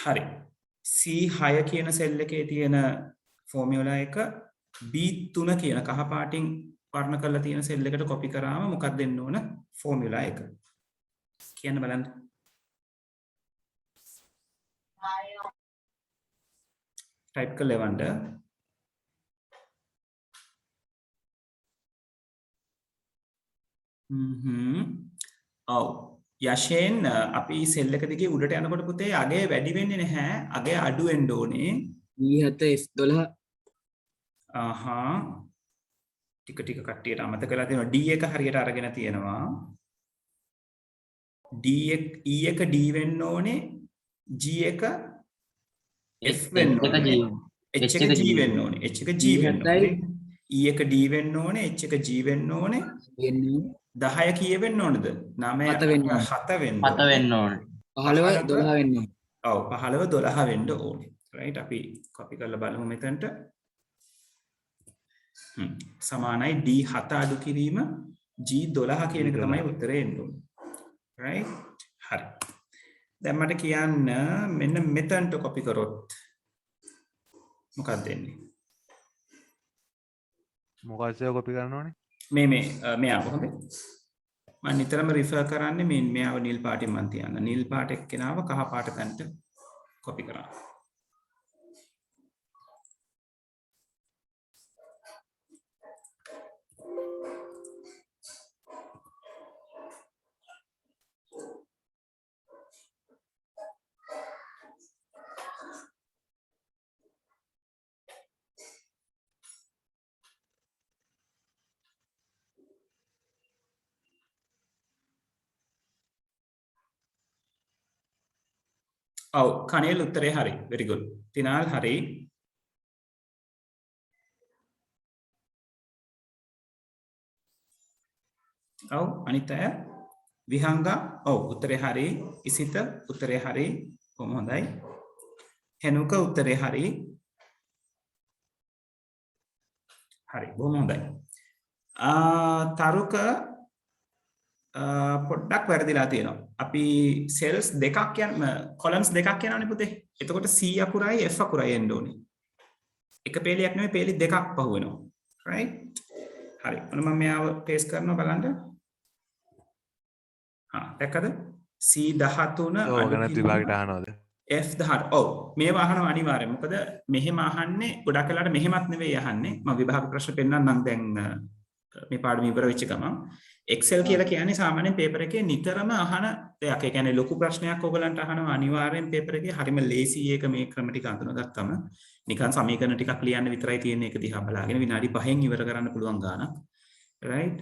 හරි. C6 කියන සෙල් එකේ තියෙන ෆෝමියුලා එක B3 කියන කහ පාටින් වර්ණ කරලා තියෙන සෙල් එකට කොපි කරාම මොකක්ද දෙන්න ඕන ෆෝමියුලා එක? කියන්න බලන්න. ටයිප් කරලා එවන්න. ඔව්. යෂෙන් අපි සෙල් එක දිගේ උඩට යනකොට පුතේ අගය වැඩි වෙන්නේ නැහැ. අගය අඩු වෙන්න ඕනේ. D7 F12 ටික ටික කට්ටියට අමතක කරලා තියෙනවා. D එක හරියට අරගෙන තියෙනවා. E එක D වෙන්න ඕනේ. G එක F වෙන්න ඕනේ. H එක G වෙන්න ඕනේ. H එක G වෙන්න ඕනේ. E එක D වෙන්න ඕනේ. H එක G වෙන්න ඕනේ. 10 කීය වෙන්න ඕනද? 9 7 වෙන්න ඕනේ. 7 වෙන්න ඕනේ. 15 12 වෙන්න ඕනේ. ඔව් 15 12 වෙන්න ඕනේ. රයිට් අපි කොපි කරලා බලමු මෙතනට. සමානයි D7 අඩු කිරීම G12 කියන එක තමයි උත්තරේ එන්න ඕනේ. right හරි. දැන් මට කියන්න මෙන්න මෙතනට කොපි කරොත් මොකක්ද වෙන්නේ? මොකක්ද කොපි කරන්න ඕනේ? මෙයා කොහොමද? මම නිතරම රිෆර් කරන්නේ මෙයාව නිල් පාටින් මන් තියන්න. නිල් පාට එක්කෙනාව කහ පාට තැනට කොපි කරන්න. ඔව් කණේල් උත්තරේ හරි. very good. තිනාල් හරි. ඔව් අනිත් අය විහංගා ඔව් උත්තරේ හරි. ඉසිත උත්තරේ හරි. කොහොම හොඳයි. හෙනුක උත්තරේ හරි. හරි බොහොම හොඳයි. තරුක පොඩ්ඩක් වැරදිලා තියෙනවා. අපි සෙල්ස් දෙකක් කොලම්ස් දෙකක් යනවනේ පුතේ. එතකොට C අකුරයි F අකුරයි එන්න ඕනේ. එක පේලියක් නෙමෙයි පේලි දෙකක් පහු වෙනවා. right? හරි. මොන මම මෙයාව පේස්ට් කරනවා බලන්න. දැක්කද? C13 ඕකනත් විභාගයට අහනවද? F18. ඔව්. මේවා අහනවා අනිවාර්යෙන්. මොකද මෙහෙම අහන්නේ ගොඩක් වෙලාවට මෙහෙමත් නෙවෙයි අහන්නේ. මම විභාග ප්‍රශ්න පෙන්නන්නම් දැන් මේ පාඩම ඉවර වෙච්ච ගමන්. Excel කියලා කියන්නේ සාමාන්‍යයෙන් පේපර් එකේ නිතරම අහන දෙයක්. ඒ කියන්නේ ලොකු ප්‍රශ්නයක් ඔයගලන්ට අහනවා අනිවාර්යෙන් පේපර් එකේ හරිම ලේසි එක මේ ක්‍රම ටික අඳුනගත්තම නිකන් සමීකරණ ටිකක් ලියන්න විතරයි තියෙන්නේ. ඒක දිහා බලාගෙන විනාඩි 5න් ඉවර කරන්න පුළුවන් ගානක්. right?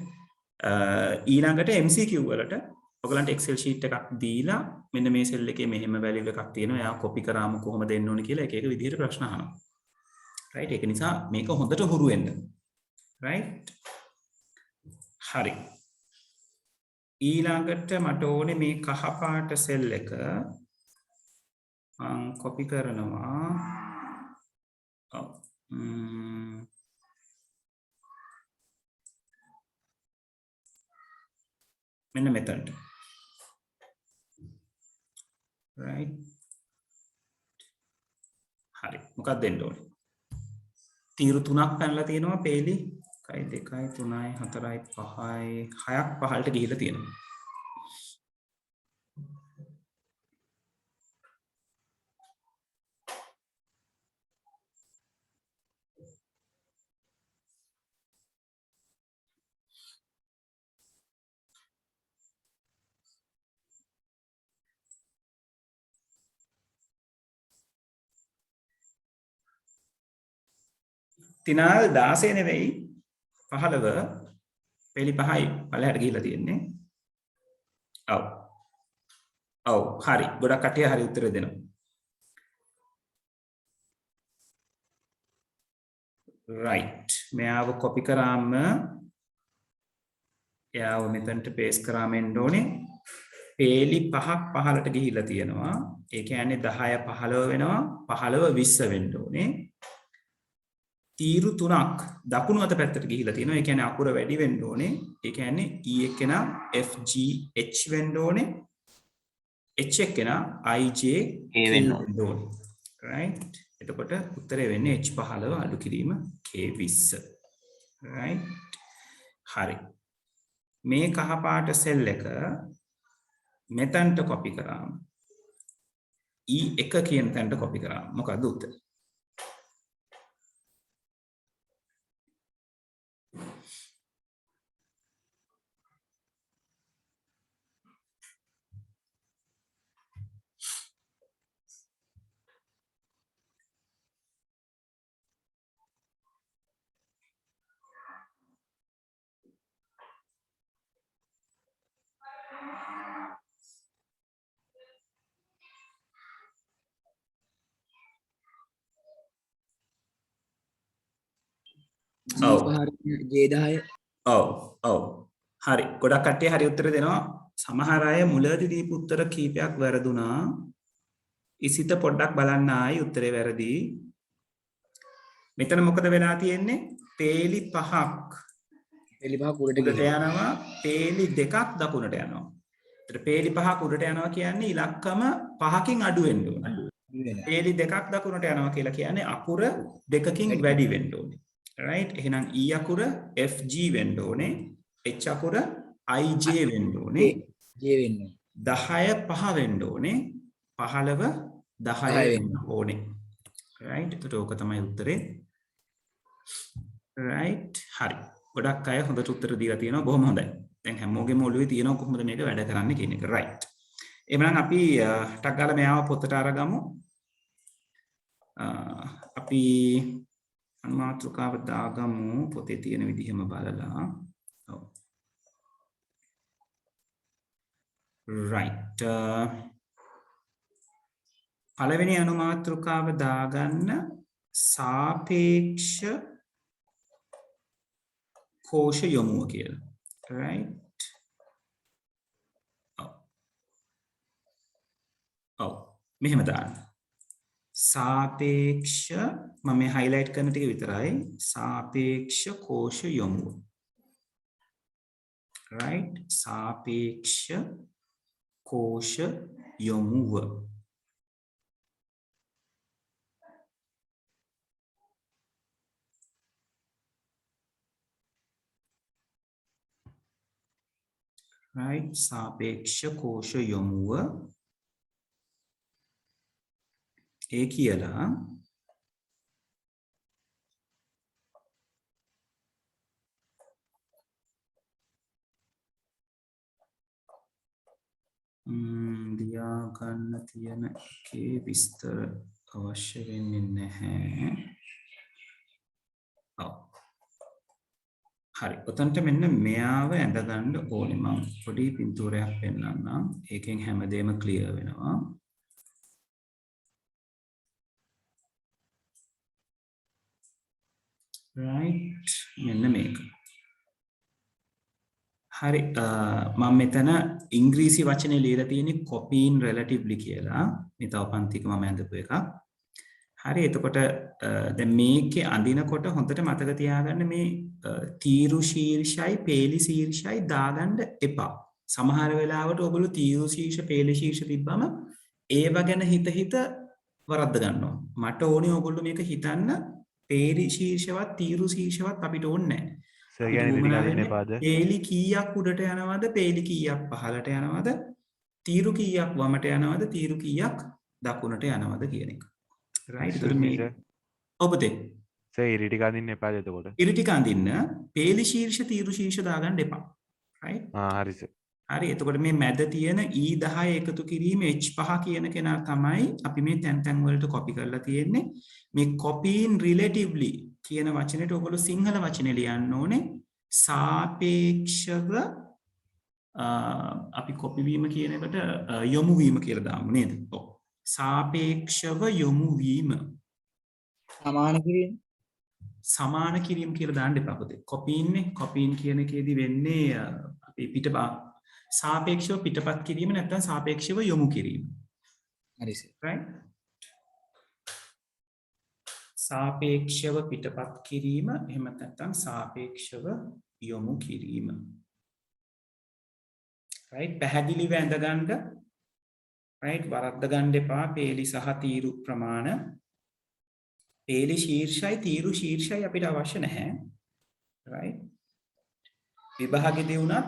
ඊළඟට MCQ වලට ඔයගලන්ට Excel sheet එකක් දීලා මෙන්න මේ සෙල් එකේ මෙහෙම value එකක් තියෙනවා. එයා copy කරාම කොහොමද එන්න ඕනේ කියලා එක එක විදිහට ප්‍රශ්න අහනවා. right? ඒක නිසා මේක හොඳට හුරු වෙන්න. right? හරි. ඊළඟට මට ඕනේ මේ කහ පාට සෙල් එක මම කොපි කරනවා. මෙන්න මෙතනට. right? හරි. මොකක්ද දෙන්න ඕනේ? තීරු 3ක් පැනලා තියෙනවා පේලි 1 2 3 4 5 6ක් පහළට ගිහිලා තියෙනවා. තිනාල් 16 නෙවෙයි 15 පෙළි 5යි පළහැට ගිහිලා තියෙන්නේ. ඔව්. ඔව් හරි. ගොඩක් කටිය හරි උත්තර දෙනවා. right. මෙයාව කොපි කරාම එයාව මෙතනට පේස්ට් කරාම එන්න ඕනේ. පේලි 5ක් පහළට ගිහිලා තියෙනවා. ඒ කියන්නේ 10 15 වෙනවා. 15 20 වෙන්න ඕනේ. තීරු 3ක් දකුණු අත පැත්තට ගිහිලා තියෙනවා. ඒ කියන්නේ අකුර වැඩි වෙන්න ඕනේ. ඒ කියන්නේ E එක නම් F G H වෙන්න ඕනේ. h එක්කෙනා ij k වෙන්න ඕනේ. right? එතකොට උත්තරේ වෙන්නේ h15 අඩු කිරීම k20. right? හරි. මේ කහ පාට සෙල් එක මෙතනට කොපි කරාම E1 කියන තැනට කොපි කරාම මොකද උත්තරේ? J10 ඔව් හරි ගොඩක් කට්ටිය හරි උත්තර දෙනවා සමහර අය මුලදී දීපු උත්තර කීපයක් වැරදුනා ඉසිත පොඩ්ඩක් බලන්න ආයි උත්තරේ වැරදි මෙතන මොකද වෙලා තියෙන්නේ පේලි පහක් උඩට උඩට යනවා පේලි දෙකක් දකුණට යනවා ඒතර පේලි පහක් උඩට යනවා කියන්නේ ඉලක්කම පහකින් අඩු වෙන්න ඕනේ පේලි දෙකක් දකුණට යනවා කියලා කියන්නේ අකුර දෙකකින් වැඩි වෙන්න ඕනේ right එහෙනම් e අකුර fg වෙන්න ඕනේ h අකුර ij වෙන්න ඕනේ j වෙන්න 10 5 වෙන්න ඕනේ 15 10 වෙන්න ඕනේ right එතකොට ඕක තමයි උත්තරේ right හරි ගොඩක් අය හොඳට උත්තර දීලා තියෙනවා බොහොම හොඳයි දැන් හැමෝගෙම ඔළුවේ තියෙනවා කොහොමද මේක වැඩ කරන්නේ කියන එක right එහෙනම් අපි ටක් ගාලා මෙයාව පොතට අරගමු අපි අනුමාත්‍රකාව දාගමු පොතේ තියෙන විදිහම බලලා ඔව් right පළවෙනි අනුමාත්‍රකාව දාගන්න සාපේක්ෂ කෝෂ යොමුව කියලා right ඔව් මෙහෙම දාන්න සාපේක්ෂ මම මේ highlight කරන ටික විතරයි සාපේක්ෂ කෝෂ යොමුව right සාපේක්ෂ කෝෂ යොමුව right සාපේක්ෂ කෝෂ යොමුව ඒ කියලා දියා ගන්න තියෙන එකේ විස්තර අවශ්‍ය වෙන්නේ නැහැ. ඔව්. හරි. ඔතනට මෙන්න මෙයාව ඇඳ ගන්න ඕනේ මම. පොඩි පින්තූරයක් පෙන්නන්නම්. ඒකෙන් හැමදේම ක්ලියර් වෙනවා. right මෙන්න මේක. හරි මම මෙතන ඉංග්‍රීසි වචනේ ලියලා තියෙන්නේ copying relatively කියලා. මේ තව පන්තික මම ඇඳපු එකක්. හරි එතකොට දැන් මේකේ අඳිනකොට හොඳට මතක තියාගන්න මේ තීරු ශීර්ෂයි පේලි ශීර්ෂයි දාගන්න එපා. සමහර වෙලාවට ඔයගොල්ලෝ තීරු ශීර්ෂ පේලි ශීර්ෂ තිබ්බම ඒව ගැන හිත වරද්ද ගන්නවා. මට ඕනේ ඔයගොල්ලෝ මේක හිතන්න පේලි ශීර්ෂවත් තීරු ශීර්ෂවත් අපිට ඕනේ නැහැ. පේලි කීයක් උඩට යනවද පේලි කීයක් පහළට යනවද තීරු කීයක් වමට යනවද තීරු කීයක් දකුණට යනවද කියන එක. right එතකොට මේ ඔබතේ ඉරි ටික අඳින්න එපාද එතකොට? ඉරි ටික අඳින්න පේලි ශීර්ෂ තීරු ශීර්ෂ දාගන්න එපා. right හරි සර්. හරි එතකොට මේ මැද තියෙන E10 එකතු කිරීම H5 කියන කෙනා තමයි අපි මේ තැන් වලට කොපි කරලා තියෙන්නේ. මේ copying relatively කියන වචනෙට ඔයගොල්ලෝ සිංහල වචනේ ලියන්න ඕනේ සාපේක්ෂව අපි කොපි වීම කියන එකට යොමු වීම කියලා දාමු නේද? ඔව්. සාපේක්ෂව යොමු වීම. සමාන කිරීම කියලා දාන්න එපා පුතේ. copying කියන එකේදී වෙන්නේ අපි සාපේක්ෂව පිටපත් කිරීම නැත්නම් සාපේක්ෂව යොමු කිරීම. හරි සර්. right සාපේක්ෂව පිටපත් කිරීම එහෙම නැත්නම් සාපේක්ෂව යොමු කිරීම. right පැහැදිලිව ඇඳ ගන්න right වරද්ද ගන්න එපා පේලි සහ තීරු ප්‍රමාණ පේලි ශීර්ෂයි තීරු ශීර්ෂයි අපිට අවශ්‍ය නැහැ right විභාගෙදී වුණත්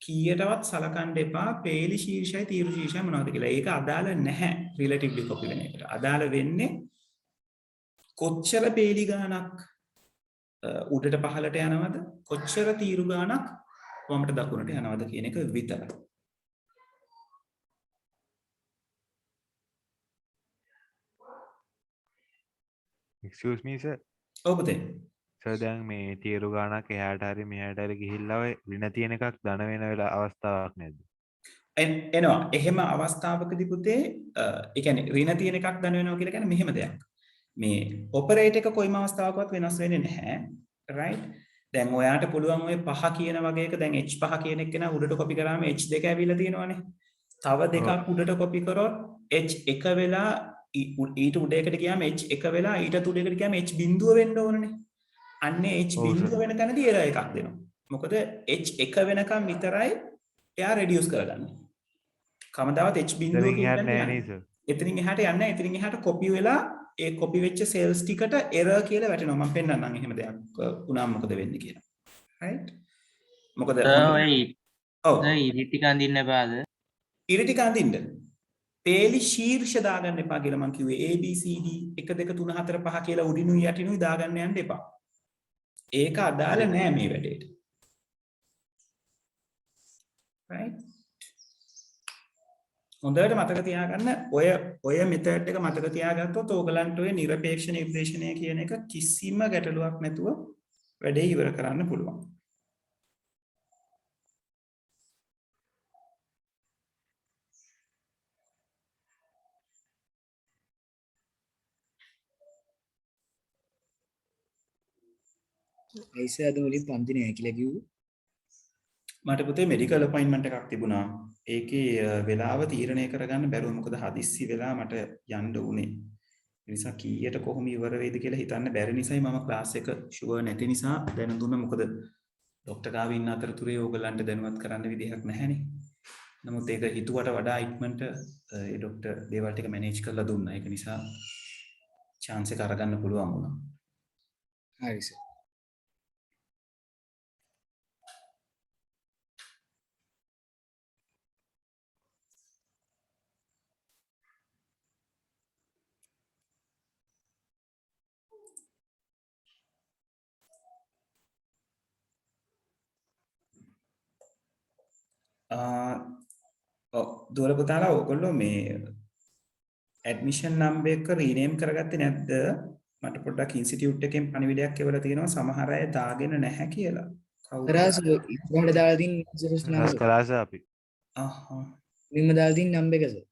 කීයටවත් සලකන්න එපා පේලි ශීර්ෂයි තීරු ශීර්ෂයි මොනවද කියලා. ඒක අදාළ නැහැ රිලටිව්ලි කොපි වෙන එකට. අදාළ වෙන්නේ කොච්චර පේලි ගාණක් උඩට පහළට යනවද කොච්චර තීරු ගාණක් වමට දකුණට යනවද කියන එක විතරයි. excuse me sir. ඔව් පුතේ. සර් දැන් මේ තීරු ගාණක් එහාට හරි මෙහාට හරි ගිහිල්ලා ඔය ඍණ තියෙන එකක් ධන වෙන වෙලා අවස්ථාවක් නැද්ද? එනවා. එහෙම අවස්ථාවකදී පුතේ ඒ කියන්නේ ඍණ තියෙන එකක් ධන වෙනවා කියලා කියන්නේ මෙහෙම දෙයක්. මේ ඔපරේට් එක කොයිම අවස්ථාවකවත් වෙනස් වෙන්නේ නැහැ. right? දැන් ඔයාට පුළුවන් ඔය 5 කියන වගේ එක දැන් h5 කියන එක නා උඩට කොපි කරාම h2 ඇවිල්ලා තියෙනවානේ. තව දෙකක් උඩට කොපි කරොත් h1 වෙලා ඊට උඩ එකට ගියාම h1 වෙලා ඊට උඩ එකට ගියාම h බිඳුව වෙන්න ඕනනේ. අන්නේ h බිඳුව වෙන තැනදී error එකක් දෙනවා. මොකද h1 වෙනකම් විතරයි එයා reduce කරගන්නේ. කවදාවත් h බිඳුව කියන්නේ එතනින් එහාට යන්නේ නැහැ. එතනින් එහාට කොපි වෙලා ඒ කොපි වෙච්ච සෙල්ස් ටිකට error කියලා වැටෙනවා. මම පෙන්නන්නම් එහෙම දෙයක් වුණාම මොකද වෙන්නේ කියලා. right? මොකද ඔව් ඉරි ටික අඳින්න එපාද? ඉරි ටික අඳින්න. පේලි ශීර්ෂ දාගන්න එපා කියලා මම කිව්වේ. A B C D 1 2 3 4 5 කියලා උඩිනුයි යටිනුයි දාගන්න යන්න එපා. ඒක අදාළ නෑ මේ වැඩේට. right? හොඳට මතක තියාගන්න ඔය මෙතඩ් එක මතක තියාගත්තොත් ඕගලන්ට ඔය නිරපේක්ෂ නිර්දේශනය කියන එක කිසිම ගැටලුවක් නැතුව වැඩේ ඉවර කරන්න පුළුවන්. ඇයිස අද මුලින් පන්ති නෑ කියලා කිව්වේ? මට පුතේ මෙඩිකල් අපොයින්ට්මන්ට් එකක් තිබුණා. ඒකේ වෙලාව තීරණය කරගන්න බැරුව මොකද හදිස්සි වෙලා මට යන්න උනේ. ඒ නිසා කීයට කොහොම ඉවර වෙයිද කියලා හිතන්න බැරි නිසායි මම ක්ලාස් එක ෂුවර් නැති නිසා දැන දුන්නා. මොකද ડોක්ටර් ගාව ඉන්න අතරතුරේ ඕගලන්ට දැනුවත් කරන්න විදිහක් නැහැනේ. නමුත් ඒක හිතුවට වඩා ඉක්මනට ඒ ડોක්ටර් දේවල් ටික මැනේජ් කරලා දුන්නා. ඒක නිසා chance එක අරගන්න පුළුවන් වුණා. හරි සර්. දුවල පුතාලා ඔයගොල්ලෝ මේ ඇඩ්මිෂන් නම්බර් එක රීනේම් කරගත්තේ නැද්ද? මට පොඩ්ඩක් ඉන්ස්ටිටියුට් එකෙන් පණිවිඩයක් එවලා තියෙනවා සමහර අය දාගෙන නැහැ කියලා. කවුද? කරාස ඉස්සරහට දාලා තින් රස කලාස අපි මෙන්න දාලා තින් නම්බර් එක සර්.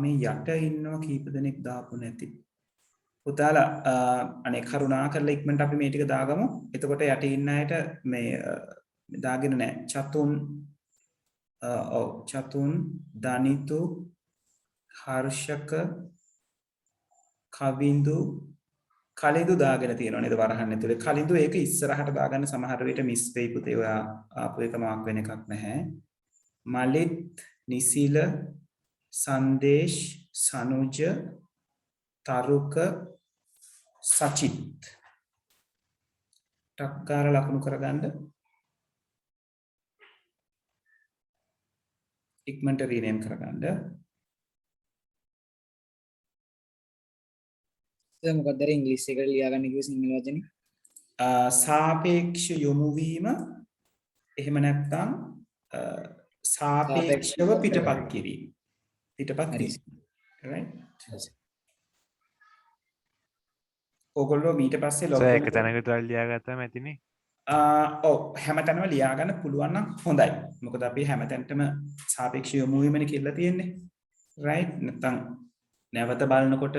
මේ යට ඉන්නවා කීප දෙනෙක් දාපු නැති. පුතාලා අනේ කරුණා කරලා ඉක්මනට අපි මේ ටික දාගමු. එතකොට යට ඉන්න අයට මේ දාගෙන නැහැ. චතුන් දනිතු හර්ෂක කවිඳු කලිඳු දාගෙන තියෙනවා නේද වරහන් ඇතුලේ. කලිඳු ඒක ඉස්සරහට දාගන්න සමහර විට මිස් වෙයි පුතේ. ඔයා ආපු එක මාක් වෙන එකක් නැහැ. මලිත් නිසිල සංදේශ් සනුජ තරුක සචිත් ටක්කාර ලකුණු කරගන්න. ඉක්මනට රීනේම් කරගන්න. සර් මොකක්ද අර ඉංග්‍රීසි එකට ලියා ගන්න කිව්ව සිංහල වචනේ? සාපේක්ෂ යොමු වීම එහෙම නැත්නම් සාපේක්ෂව පිටපත් කිරීම. පිටපත් කිරීම. right? ඔයගොල්ලෝ ඊට පස්සේ ලොග් සර් එක තැනකට ලියාගත්තාම ඇතිනේ. ඔව් හැමතැනම ලියා ගන්න පුළුවන් නම් හොඳයි. මොකද අපි හැමතැනටම සාපේක්ෂ යොමු වීමනේ කියලා තියෙන්නේ. right? නැත්නම් නැවත බලනකොට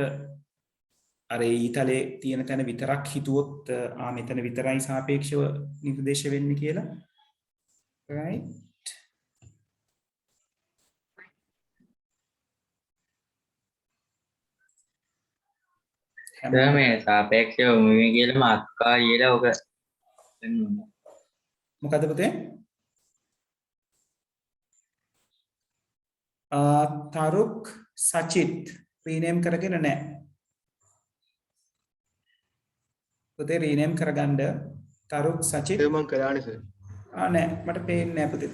අර ඊතලේ තියෙන තැන විතරක් හිතුවොත් මෙතන විතරයි සාපේක්ෂව නිර්දේශ වෙන්නේ කියලා. right? මේ සාපේක්ෂව මුවින් කියලා මාක්කා කියලා ඔක මොකද පුතේ? තරුක් සචිත් රීනේම් කරගෙන නැහැ. පුතේ රීනේම් කරගන්න තරුක් සචිත් ඒක මං කළානේ සර්. නෑ මට පේන්නේ නැහැ පුතේ.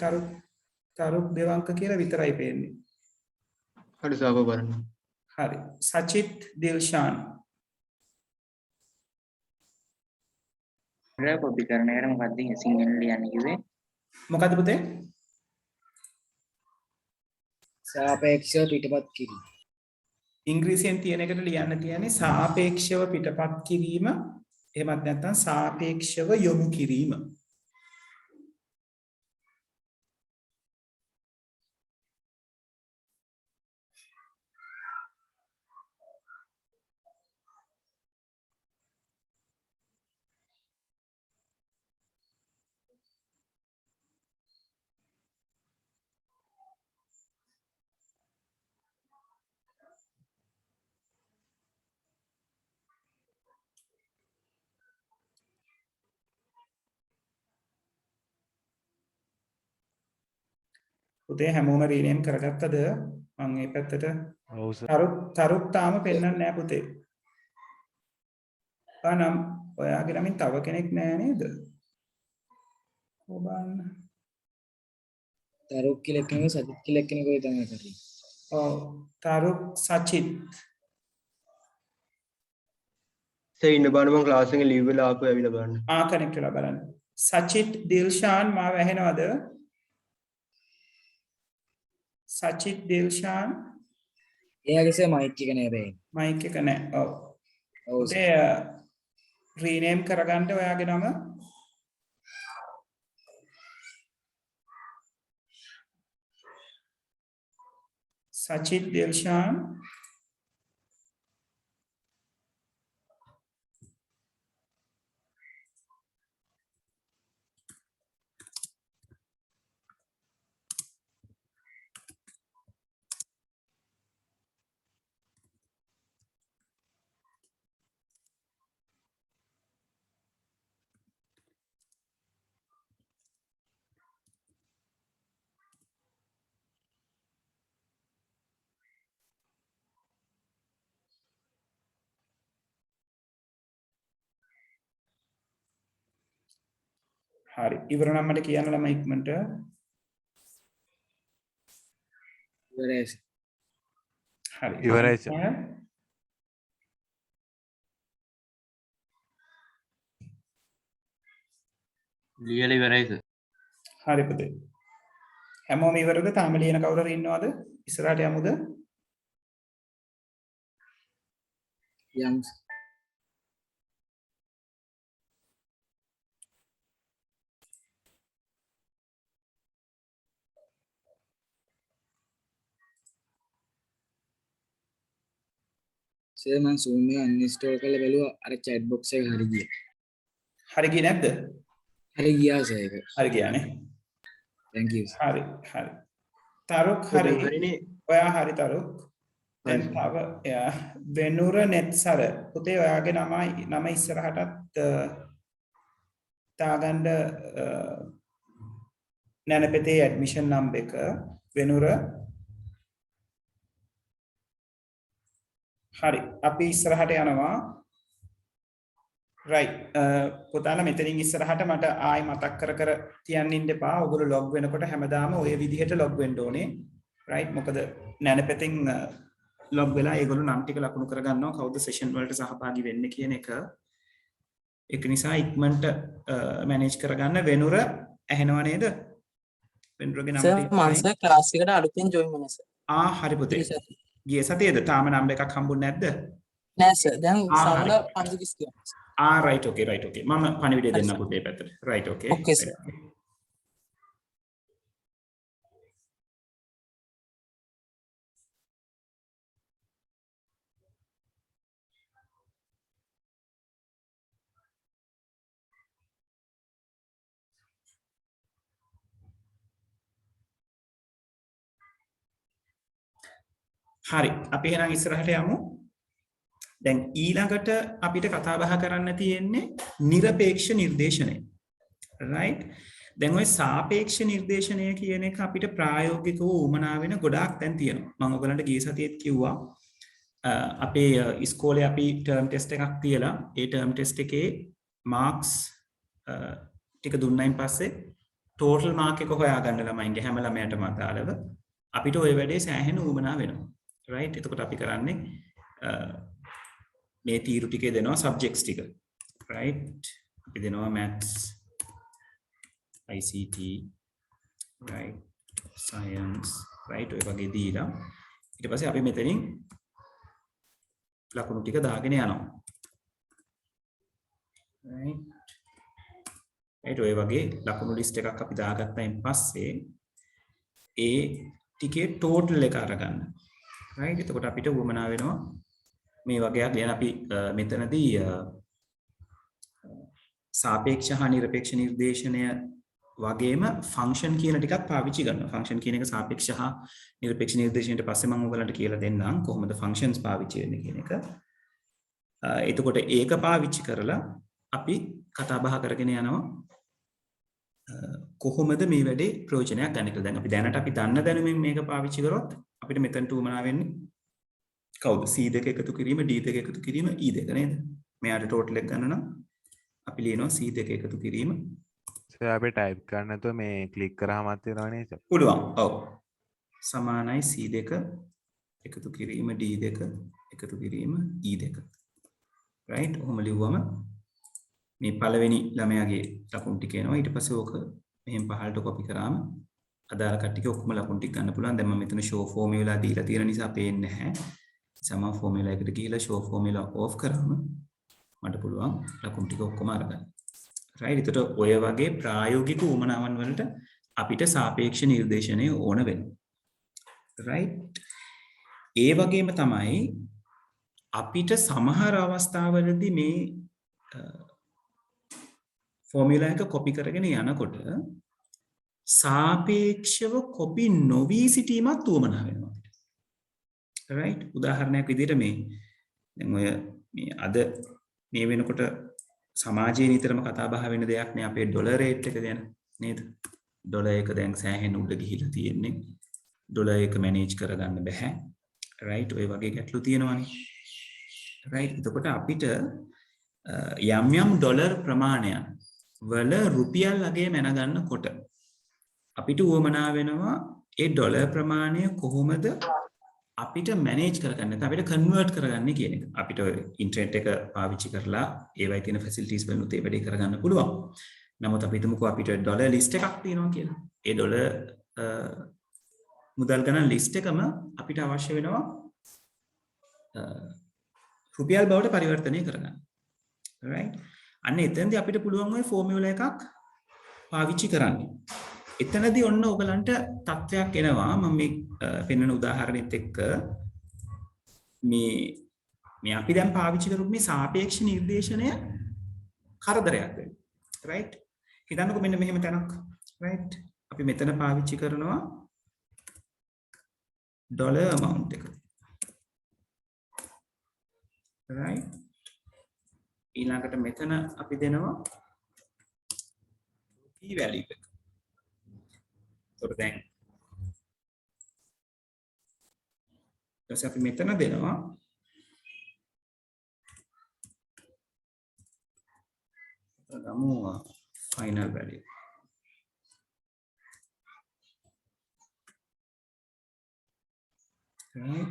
තරුක් දෙවංක කියලා විතරයි පේන්නේ. හරි සාප බලන්න. හරි. සචිත් දිල්ෂාන් කොපි කරන එකට මොකක්ද සිංහලෙන් ලියන්න කිව්වේ? මොකද්ද පුතේ? සාපේක්ෂව පිටපත් කිරීම. ඉංග්‍රීසියෙන් තියෙන එකට ලියන්න තියෙන්නේ සාපේක්ෂව පිටපත් කිරීම. එහෙමත් නැත්නම් සාපේක්ෂව යොමු කිරීම. පුතේ හැමෝම රීනේම් කරගත්තද? මම මේ පැත්තට ඔව් සර්. තරුක් තාම පෙන්වන්නේ නැහැ පුතේ. අනම් ඔයාගේ නමින් තව කෙනෙක් නැහැ නේද? ඔබන්න. තරුක් කියලා කෙනෙක් සජිත් කියලා කෙනෙකුයි තමයි කරන්නේ. ඔව් තරුක් සචිත් සර් ඉන්න බලන්න මං ක්ලාස් එකේ ලීව් වෙලා ආපහු ඇවිල්ලා බලන්න. කනෙක්ට් වෙලා බලන්න. සචිත් දිල්ෂාන් මාව ඇහෙනවද? සචිත් දිල්ෂාන් එයාගේ සර් මයික් එක නෑ බෑනේ. මයික් එක නැහැ. ඔව්. ඔව් සර්. පුතේ රීනේම් කරගන්න ඔයාගේ නම සචිත් දිල්ෂාන් හරි. ඉවර නම් මට කියන්න ළමයි ඉක්මනට. ඉවරයි සර්. හරි. ඉවරයි සර්. ලියලා ඉවරයි සර්. හරි පුතේ. හැමෝම ඉවරද? තාම ලියන කවුරු හරි ඉන්නවද? ඉස්සරහට යමුද? යම් සර් මම Zoom එක uninstall කරලා බැලුවා අර chat box එක හරි ගියා. හරි ගියේ නැද්ද? හරි ගියා සර් ඒක. හරි ගියානේ. thank you sir. හරි. තරුක් හරි. හරිනේ. ඔයා හරි තරුක්. දැන් තව වෙනුර නෙත්සර පුතේ ඔයාගේ නම ඉස්සරහටත් දාගන්න නැනපෙතේ ඇඩ්මිෂන් නම්බර් එක වෙනුර. හරි අපි ඉස්සරහට යනවා. right පුතාලා මෙතනින් ඉස්සරහට මට ආයි මතක් කර තියන්න ඉන්න එපා. ඔයගොල්ලෝ log වෙනකොට හැමදාම ওই විදිහට log වෙන්න ඕනේ. right මොකද නැනපෙතෙන් log වෙලා ඒගොල්ලෝ නම් ටික ලකුණු කරගන්නවා කවුද session වලට සහභාගී වෙන්නේ කියන එක. ඒක නිසා ඉක්මනට manage කරගන්න. වෙනුර ඇහෙනව නේද? වෙනුරගේ නම සර් මම සර් ක්ලාස් එකට අලුතෙන් ජොයින් වුණා සර්. හරි පුතේ. ගිය සතියේද තාම නම්බර් එකක් හම්බුනේ නැද්ද? නෑ සර් දැන් හරි. සමහර 5 කියනවා. right okay මම පණිවිඩය දෙන්න පුතේ පැත්තට. right okay. Okay, sir. හරි අපි එහෙනම් ඉස්සරහට යමු. දැන් ඊළඟට අපිට කතා බහ කරන්න තියෙන්නේ নিরপেক্ষ නිර්දේශනය. right දැන් ওই සාපේක්ෂ නිර්දේශනය කියන එක අපිට ප්‍රායෝගිකව උමනා වෙන ගොඩාක් දැන් තියෙනවා. මම ඔයගලන්ට ගිය සතියේත් කිව්වා අපේ ඉස්කෝලේ අපි ටර්ම් ටෙස්ට් එකක් තියලා ඒ ටර්ම් ටෙස්ට් එකේ මාක්ස් ටික දුන්නයින් පස්සේ ටෝටල් මාක් එක හොයාගන්න ළමයින්ගේ හැම ළමයාටම අදාළව අපිට ওই වැඩේ සෑහෙන උමනා වෙනවා. රයිට්? එතකොට අපි කරන්නේ මේ තීරු ටිකේ දෙනවා සබ්ජෙක්ට්ස් ටික. රයිට්? අපි දෙනවා maths ICT, right, science, right, ඔය වගේ දීලා ඊට පස්සේ අපි මෙතනින් ලකුණු ටික දාගෙන යනවා. right, right, ඔය වගේ ලකුණු ලිස්ට් එකක් අපි දාගත්තායින් පස්සේ ඒ ටිකේ ටෝටල් එක අරගන්න. right, එතකොට අපිට වුමනා වෙනවා මේ වගේක් දැන් අපි මෙතනදී සාපේක්ෂ හා නිරපේක්ෂ නිර්දේශනය වගේම ෆන්ක්ෂන් කියන ටිකක් පාවිච්චි කරනවා. ෆන්ක්ෂන් කියන එක සාපේක්ෂ හා නිරපේක්ෂ නිර්දේශනයට පස්සේ මම ඔයගලන්ට කියලා දෙන්නම් කොහොමද ෆන්ක්ෂන්ස් පාවිච්චි වෙන්නේ කියන එක. එතකොට ඒක පාවිච්චි කරලා අපි කතා බහ කරගෙන යනවා කොහොමද මේ වැඩේ ප්‍රයෝජනයක් ගන්න කියලා. දැන් අපි දැනට අපි දන්න දැනුමින් මේක පාවිච්චි කරොත් අපිට මෙතනට උමනා වෙන්නේ කවුද? C2 එකතු කිරීම, D2 එකතු කිරීම, E2 නේද? මෙයාට ටෝටල් එක ගන්න නම් අපි ලියනවා C2 එකතු කිරීම. අපි ටයිප් කරන්න නැතුව මේ ක්ලික් කරාමත් වෙනව නේද? පුළුවන්. ඔව්. සමානයි C2 එකතු කිරීම D2 එකතු කිරීම E2. right? ඔහොම ලිව්වම මේ පළවෙනි ළමයාගේ ලකුණු ටික එනවා. ඊට පස්සේ ඕක මෙහෙන් පහළට කොපි කරාම අදාළ කට්ටියක ඔක්කොම ලකුණු ටික ගන්න පුළුවන්. දැන් මම මෙතන show formula දීලා තියෙන නිසා පේන්නේ නැහැ. සම formula එකට ගිහිල්ලා show formula off කරාම මට පුළුවන් ලකුණු ටික ඔක්කොම අරගන්න. right? එතකොට ඔය වගේ ප්‍රායෝගික උමනාවන් වලට අපිට සාපේක්ෂ නිර්දේශනය ඕන වෙනවා. right? ඒ වගේම තමයි අපිට සමහර අවස්ථාවලදී මේ ෆෝමියුලා එක කොපි කරගෙන යනකොට සාපේක්ෂව කොපි නොවි සිටීමත් උවමනා වෙනවා. right? උදාහරණයක් විදිහට මේ දැන් ඔය මේ අද මේ වෙනකොට සමාජයේ නිතරම කතා බහ වෙන දෙයක් නේ අපේ ඩොලර් රේට් එක ගැන නේද? ඩොලර් එක දැන් සෑහෙන උඩ ගිහිලා තියෙන්නේ. ඩොලර් එක මැනේජ් කරගන්න බැහැ. right? ඔය වගේ ගැටලු තියෙනවානේ. right? එතකොට අපිට යම් යම් ඩොලර් ප්‍රමාණයන් වල රුපියල් අගේ මැනගන්නකොට අපිට උවමනා වෙනවා ඒ ඩොලර් ප්‍රමාණය කොහොමද අපිට මැනේජ් කරගන්න නැත්නම් අපිට කන්වර්ට් කරගන්නේ කියන එක. අපිට ඉන්ටර්නෙට් එක පාවිච්චි කරලා ඒවයි තියෙන ෆැසිලිටිස් වලින් ඒ වැඩේ කරගන්න පුළුවන්. නමුත් අපි හිතමුකෝ අපිට ඩොලර් ලිස්ට් එකක් තියෙනවා කියලා. ඒ ඩොලර් මුදල් ගණන් ලිස්ට් එකම අපිට අවශ්‍ය වෙනවා රුපියල් බවට පරිවර්තනය කරගන්න. right? අන්න එතනදී අපිට පුළුවන් ওই ෆෝමියුලා එකක් පාවිච්චි කරන්න. එතනදී ඔන්න ඔයගලන්ට තත්වයක් එනවා. මම මේ පෙන්වන උදාහරණෙත් එක්ක මේ අපි දැන් පාවිච්චි කරපු මේ සාපේක්ෂ නිර්දේශනය කරදරයක් වෙනවා. right? හිතන්නකෝ මෙන්න මෙහෙම තැනක්. right? අපි මෙතන පාවිච්චි කරනවා ඩොලර් amount එක. right? ඊළඟට මෙතන අපි දෙනවා p value එක. ඒකට දැන් ඊට අපි මෙතන දෙනවා ගමු final value. right?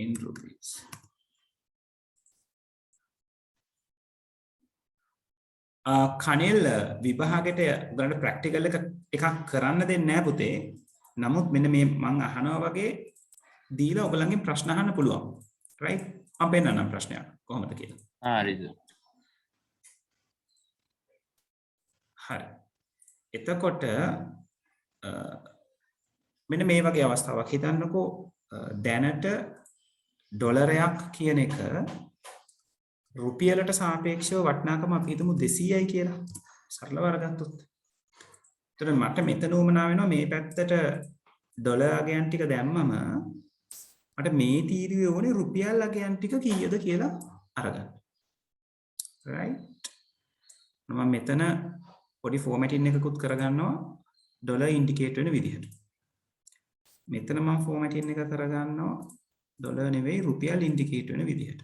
in rupees. කනෙල් විභාගයට උගලන්ට ප්‍රැක්ටිකල් එකක් කරන්න දෙන්නේ නැහැ පුතේ. නමුත් මෙන්න මේ මම අහනවා වගේ දීලා ඔයගලන්ගෙන් ප්‍රශ්න අහන්න පුළුවන්. right? මම පෙන්නන්නම් ප්‍රශ්නයක් කොහොමද කියලා. හරිද? හරි. එතකොට මෙන්න මේ වගේ අවස්ථාවක් හිතන්නකෝ දැනට ඩොලරයක් කියන එක රුපියලට සාපේක්ෂව වටිනාකම අපි හිතමු 200යි කියලා. සරලව අරගත්තොත්. එතකොට මට මෙතන උමනා වෙනවා මේ පැත්තට ඩොලර් අගයන් ටික දැම්මම මට මේ තීරුවේ ඕනේ රුපියල් අගයන් ටික කීයද කියලා අරගන්න. right මම මෙතන පොඩි ෆෝමැටින් එකකුත් කරගන්නවා ඩොලර් ඉන්ඩිකේට් වෙන විදිහට. මෙතන මම ෆෝමැටින් එක කරගන්නවා ඩොලර් නෙවෙයි රුපියල් ඉන්ඩිකේට් වෙන විදිහට.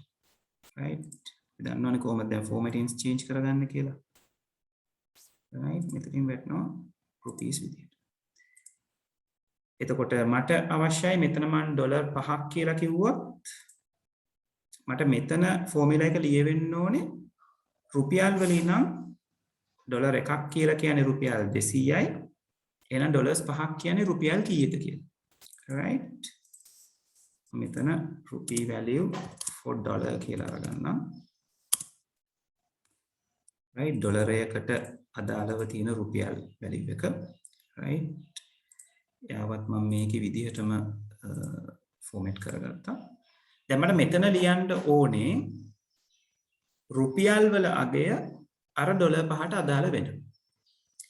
right දන්නවනේ කොහොමද දැන් ෆෝමැටින්ස් චේන්ජ් කරගන්න කියලා. right මෙතනින් වැටෙනවා රුපීස් විදිහට. එතකොට මට අවශ්‍යයි මෙතන මම ඩොලර් 5ක් කියලා කිව්වොත් මට මෙතන ෆෝමියුලා එක ලියවෙන්න ඕනේ රුපියල් වලින් නම් ඩොලර් 1ක් කියලා කියන්නේ රුපියල් 200යි. එහෙනම් ඩොලර්ස් 5ක් කියන්නේ රුපියල් කීයද කියලා. right මෙතන rupee value for dollar කියලා අරගන්නම්. right ඩොලර් එකකට අදාළව තියෙන රුපියල් value එක. right යාවත් මම මේකේ විදිහටම ෆෝමැට් කරගත්තා. දැන් මට මෙතන ලියන්න ඕනේ රුපියල් වල අගය අර ඩොලර් 5ට අදාළ වෙන.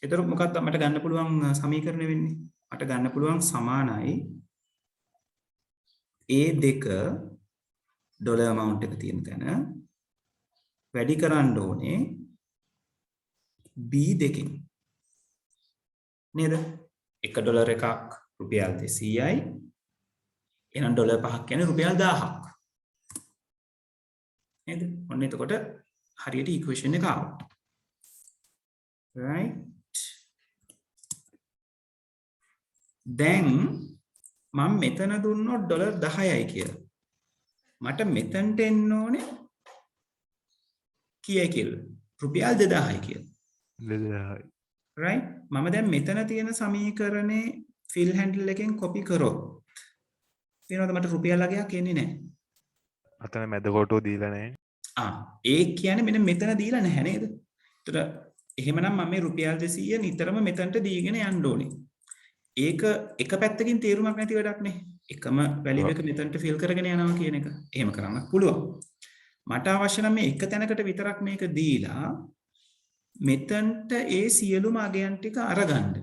ඒතර මොකක්ද මට ගන්න පුළුවන් සමීකරණය වෙන්නේ? මට ගන්න පුළුවන් සමානයි A2 ඩොලර් amount එක තියෙන තැන වැඩි කරන්න ඕනේ B2කින්. නේද? 1 ඩොලර් එකක් රුපියල් 200යි. එහෙනම් ඩොලර් 5ක් කියන්නේ රුපියල් 1000ක්. නේද? ඔන්න එතකොට හරියට ඉක්වේෂන් එක ආවා. right දැන් මම මෙතන දුන්නොත් ඩොලර් 10යි කියලා. මට මෙතනට එන්න ඕනේ කීයයි කියලා? රුපියල් 2000යි කියලා. 2000යි. right මම දැන් මෙතන තියෙන සමීකරණේ ෆිල් හැන්ඩල් එකෙන් කොපි කරොත් වෙනවද මට රුපියල් අගයක් එන්නේ නැහැ. අතන මැද කොටුව දීලා නැහැ. ඒ කියන්නේ මෙන්න මෙතන දීලා නැහැ නේද? ඒතර එහෙමනම් මම මේ රුපියල් 200 නිතරම මෙතනට දීගෙන යන්න ඕනේ. ඒක එක පැත්තකින් තේරුමක් නැති වැඩක් නේ. එකම වැලියු එක මෙතනට ෆිල් කරගෙන යනවා කියන එක. එහෙම කරන්න පුළුවන්. මට අවශ්‍ය නම් මේ එක තැනකට විතරක් මේක දීලා මෙතනට ඒ සියලුම අගයන් ටික අරගන්න.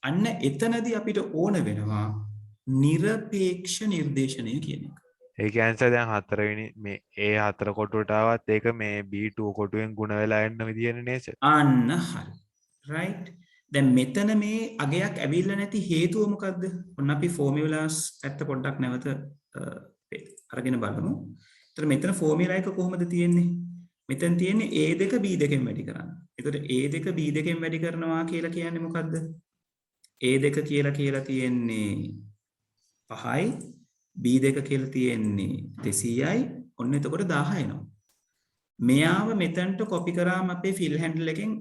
අන්න එතනදී අපිට ඕන වෙනවා නිරපේක්ෂ නිර්දේශනය කියන එක. ඒ කියන්නේ දැන් හතරවෙනි මේ A4 කොටුවට ආවත් ඒක මේ B2 කොටුවෙන් ගුණ වෙලා යන විදියනේ නේද? අන්න හරි. right දැන් මෙතන මේ අගයක් ඇවිල්ලා නැති හේතුව මොකද්ද? ඔන්න අපි ෆෝමියුලාස් පැත්ත පොඩ්ඩක් නැවත අරගෙන බලමු. එතන මෙතන ෆෝමියුලා එක කොහොමද තියෙන්නේ? මෙතන තියෙන්නේ A2 B2කින් වැඩි කරන්න. එතකොට A2 B2කින් වැඩි කරනවා කියලා කියන්නේ මොකද්ද? A2 කියලා තියෙන්නේ 5යි B2 කියලා තියෙන්නේ 200යි. ඔන්න එතකොට 1000 එනවා. මෙයාව මෙතනට කොපි කරාම අපේ ෆිල් හැන්ඩල් එකෙන්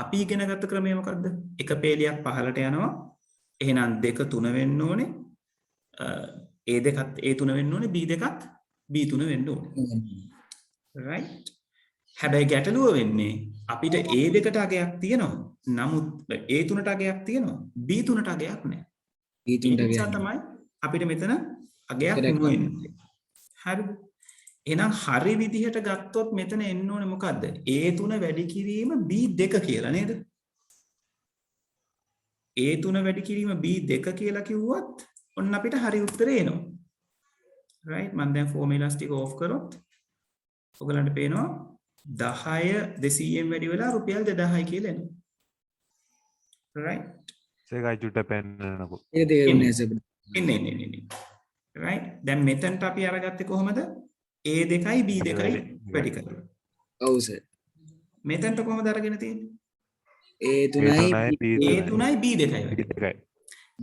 අපි ඉගෙන ගත්ත ක්‍රමය මොකද්ද? එක පේලියක් පහලට යනවා. එහෙනම් 2 3 වෙන්න ඕනේ. A2ත් A3 වෙන්න ඕනේ. B2ත් B3 වෙන්න ඕනේ. right හැබැයි ගැටලුව වෙන්නේ අපිට A2ට අගයක් තියෙනවා. නමුත් A3ට අගයක් තියෙනවා. B3ට අගයක් නැහැ. B3ට ඒ නිසා තමයි අපිට මෙතන අගයක් නොවෙන්නේ. හරිද? එහෙනම් හරි විදිහට ගත්තොත් මෙතන එන්න ඕනේ මොකද්ද? A3 වැඩි කිරීම B2 කියලා නේද? A3 වැඩි කිරීම B2 කියලා කිව්වොත් ඔන්න අපිට හරි උත්තරේ එනවා. right මම දැන් ෆෝමියුලාස් ටික ඕෆ් කරොත් ඔයගලන්ට පේනවා 10 200ෙන් වැඩි වෙලා රුපියල් 2000යි කියලා එනවා. right ඒකයි චුට්ට පෙන්නනකො. ඒක තේරුන්නේ නැහැ සබ්. ඉන්නේ. right දැන් මෙතනට අපි අරගත්තේ කොහමද? A2යි B2යි වැඩි කරලා. ඔව් සර්. මෙතනට කොහමද අරගෙන තියෙන්නේ? A3යි A3යි B2යි වැඩි. දෙකයි.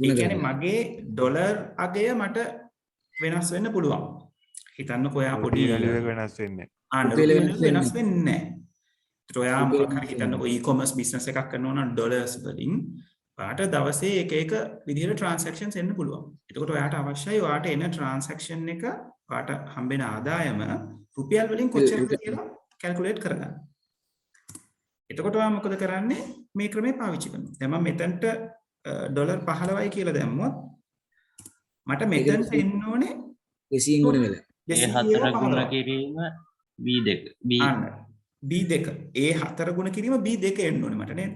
ඒ කියන්නේ මගේ ඩොලර් අගය මට වෙනස් වෙන්න පුළුවන්. හිතන්නකෝ ඔයා පොඩි value එක වෙනස් වෙන්නේ. රුපියල් වෙනස් වෙන්නේ නැහැ. ඒත් ඔයා මොකක් හරි හිතන්නකෝ e-commerce business එකක් කරනවා නම් ඩොලර්ස් වලින් ඔයාට දවසේ එක එක විදිහට transactions එන්න පුළුවන්. එතකොට ඔයාට අවශ්‍යයි ඔයාට එන transaction එක ඔයාට හම්බෙන ආදායම රුපියල් වලින් කොච්චරද කියලා calculate කරගන්න. එතකොට ඔයා මොකද කරන්නේ? මේ ක්‍රමය පාවිච්චි කරනවා. දැන් මම මෙතනට ඩොලර් 15යි කියලා දැම්මොත් මට මෙතනට එන්න ඕනේ 200 ගුණ වෙලා. A4 ගුණ කිරීම B2 B2 A4 ගුණ කිරීම B2 එන්න ඕනේ මට නේද?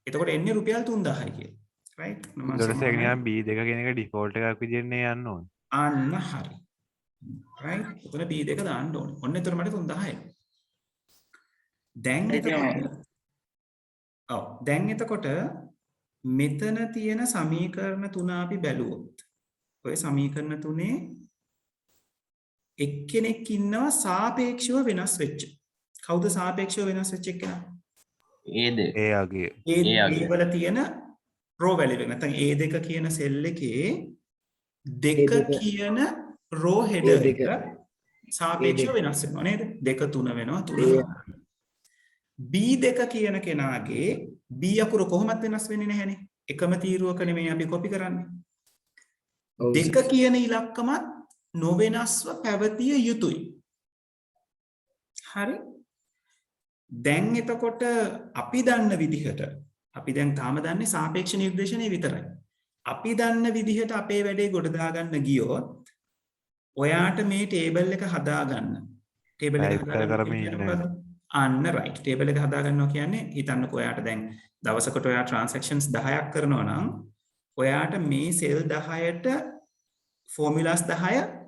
එතකොට එන්නේ රුපියල් 3000යි කියලා. right? ඩොලර්ස් එක නිකන් B2 කියන එක ඩිෆෝල්ට් එකක් විදිහට නේ යන්න ඕනේ. අන්න හරි. right? උතන B2 දාන්න ඕනේ. ඔන්න එතකොට මට 310යි. දැන් එතකොට මෙතන තියෙන සමීකරණ තුන අපි බැලුවොත් ඔය සමීකරණ තුනේ එක්කෙනෙක් ඉන්නවා සාපේක්ෂව වෙනස් වෙච්ච. කවුද සාපේක්ෂව වෙනස් වෙච්ච එක්කෙනා? ඒද එයාගේ ඒ වල තියෙන රෝ වැලියු එක. නැත්නම් A2 කියන සෙල් එකේ 2 කියන රෝ හෙඩර් එක සාපේක්ෂව වෙනස් වෙනවා නේද? 2 3 වෙනවා 3 වෙනවා. B2 කියන කෙනාගේ B අකුර කොහොමද වෙනස් වෙන්නේ නැහැනේ. එකම තීරුවක නෙමෙයි අපි කොපි කරන්නේ. 2 කියන ඉලක්කමත් නොවෙනස්ව පැවතිය යුතුයි. හරි? දැන් එතකොට අපි දන්න විදිහට අපි දැන් තාම දන්නේ සාපේක්ෂ නිර්දේශනය විතරයි. අපි දන්න විදිහට අපේ වැඩේ ගොඩ දාගන්න ගියොත් ඔයාට මේ ටේබල් එක හදාගන්න. ටේබල් එක හදාගන්න අන්න රයිට්. ටේබල් එක හදාගන්නවා කියන්නේ හිතන්නකෝ ඔයාට දැන් දවසකට ඔයා ට්‍රාන්සැක්ෂන්ස් 10ක් කරනවා නම් ඔයාට මේ සෙල් 10ට ෆෝමියුලාස් 10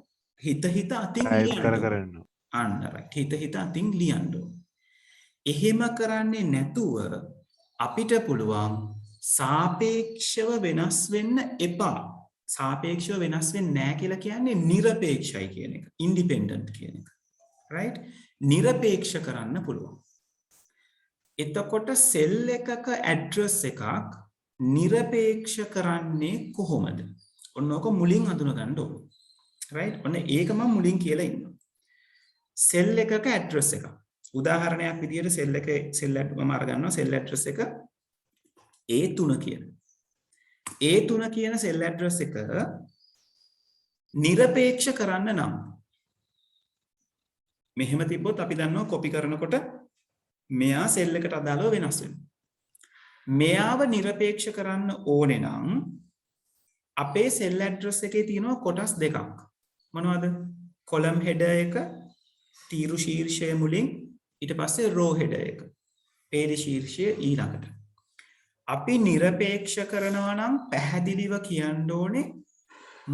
හිත අතින් ලියන්න. අන්න රයිට්. හිත අතින් ලියන්න. එහෙම කරන්නේ නැතුව අපිට පුළුවන් සාපේක්ෂව වෙනස් වෙන්න එපා. සාපේක්ෂව වෙනස් වෙන්නේ නැහැ කියලා කියන්නේ නිරපේක්ෂයි කියන එක. ඉන්ඩිපෙන්ඩන්ට් කියන එක. right? නිරපේක්ෂ කරන්න පුළුවන්. එතකොට සෙල් එකක ඇඩ්‍රස් එකක් නිරපේක්ෂ කරන්නේ කොහොමද? ඔන්න ඕක මුලින් හඳුනා ගන්න ඕනේ. right? ඔන්න ඒක මම මුලින් කියලා ඉන්නවා. සෙල් එකක ඇඩ්‍රස් එකක්. උදාහරණයක් විදිහට සෙල් එකේ සෙල් මම අරගන්නවා සෙල් ඇඩ්‍රස් එක A3 කියන. A3 කියන සෙල් ඇඩ්‍රස් එක නිරපේක්ෂ කරන්න නම් මෙහෙම තිබ්බොත් අපි දන්නවා කොපි කරනකොට මෙයා සෙල් එකට අදාළව වෙනස් වෙනවා. මෙයාව නිරපේක්ෂ කරන්න ඕනේ නම් අපේ සෙල් ඇඩ්‍රස් එකේ තියෙනවා කොටස් දෙකක්. මොනවද? කොලම් හෙඩර් එක තීරු ශීර්ෂය මුලින් ඊට පස්සේ රෝ හෙඩර් එක. පේලි ශීර්ෂය ඊළඟට. අපි නිරපේක්ෂ කරනවා නම් පැහැදිලිව කියන්න ඕනේ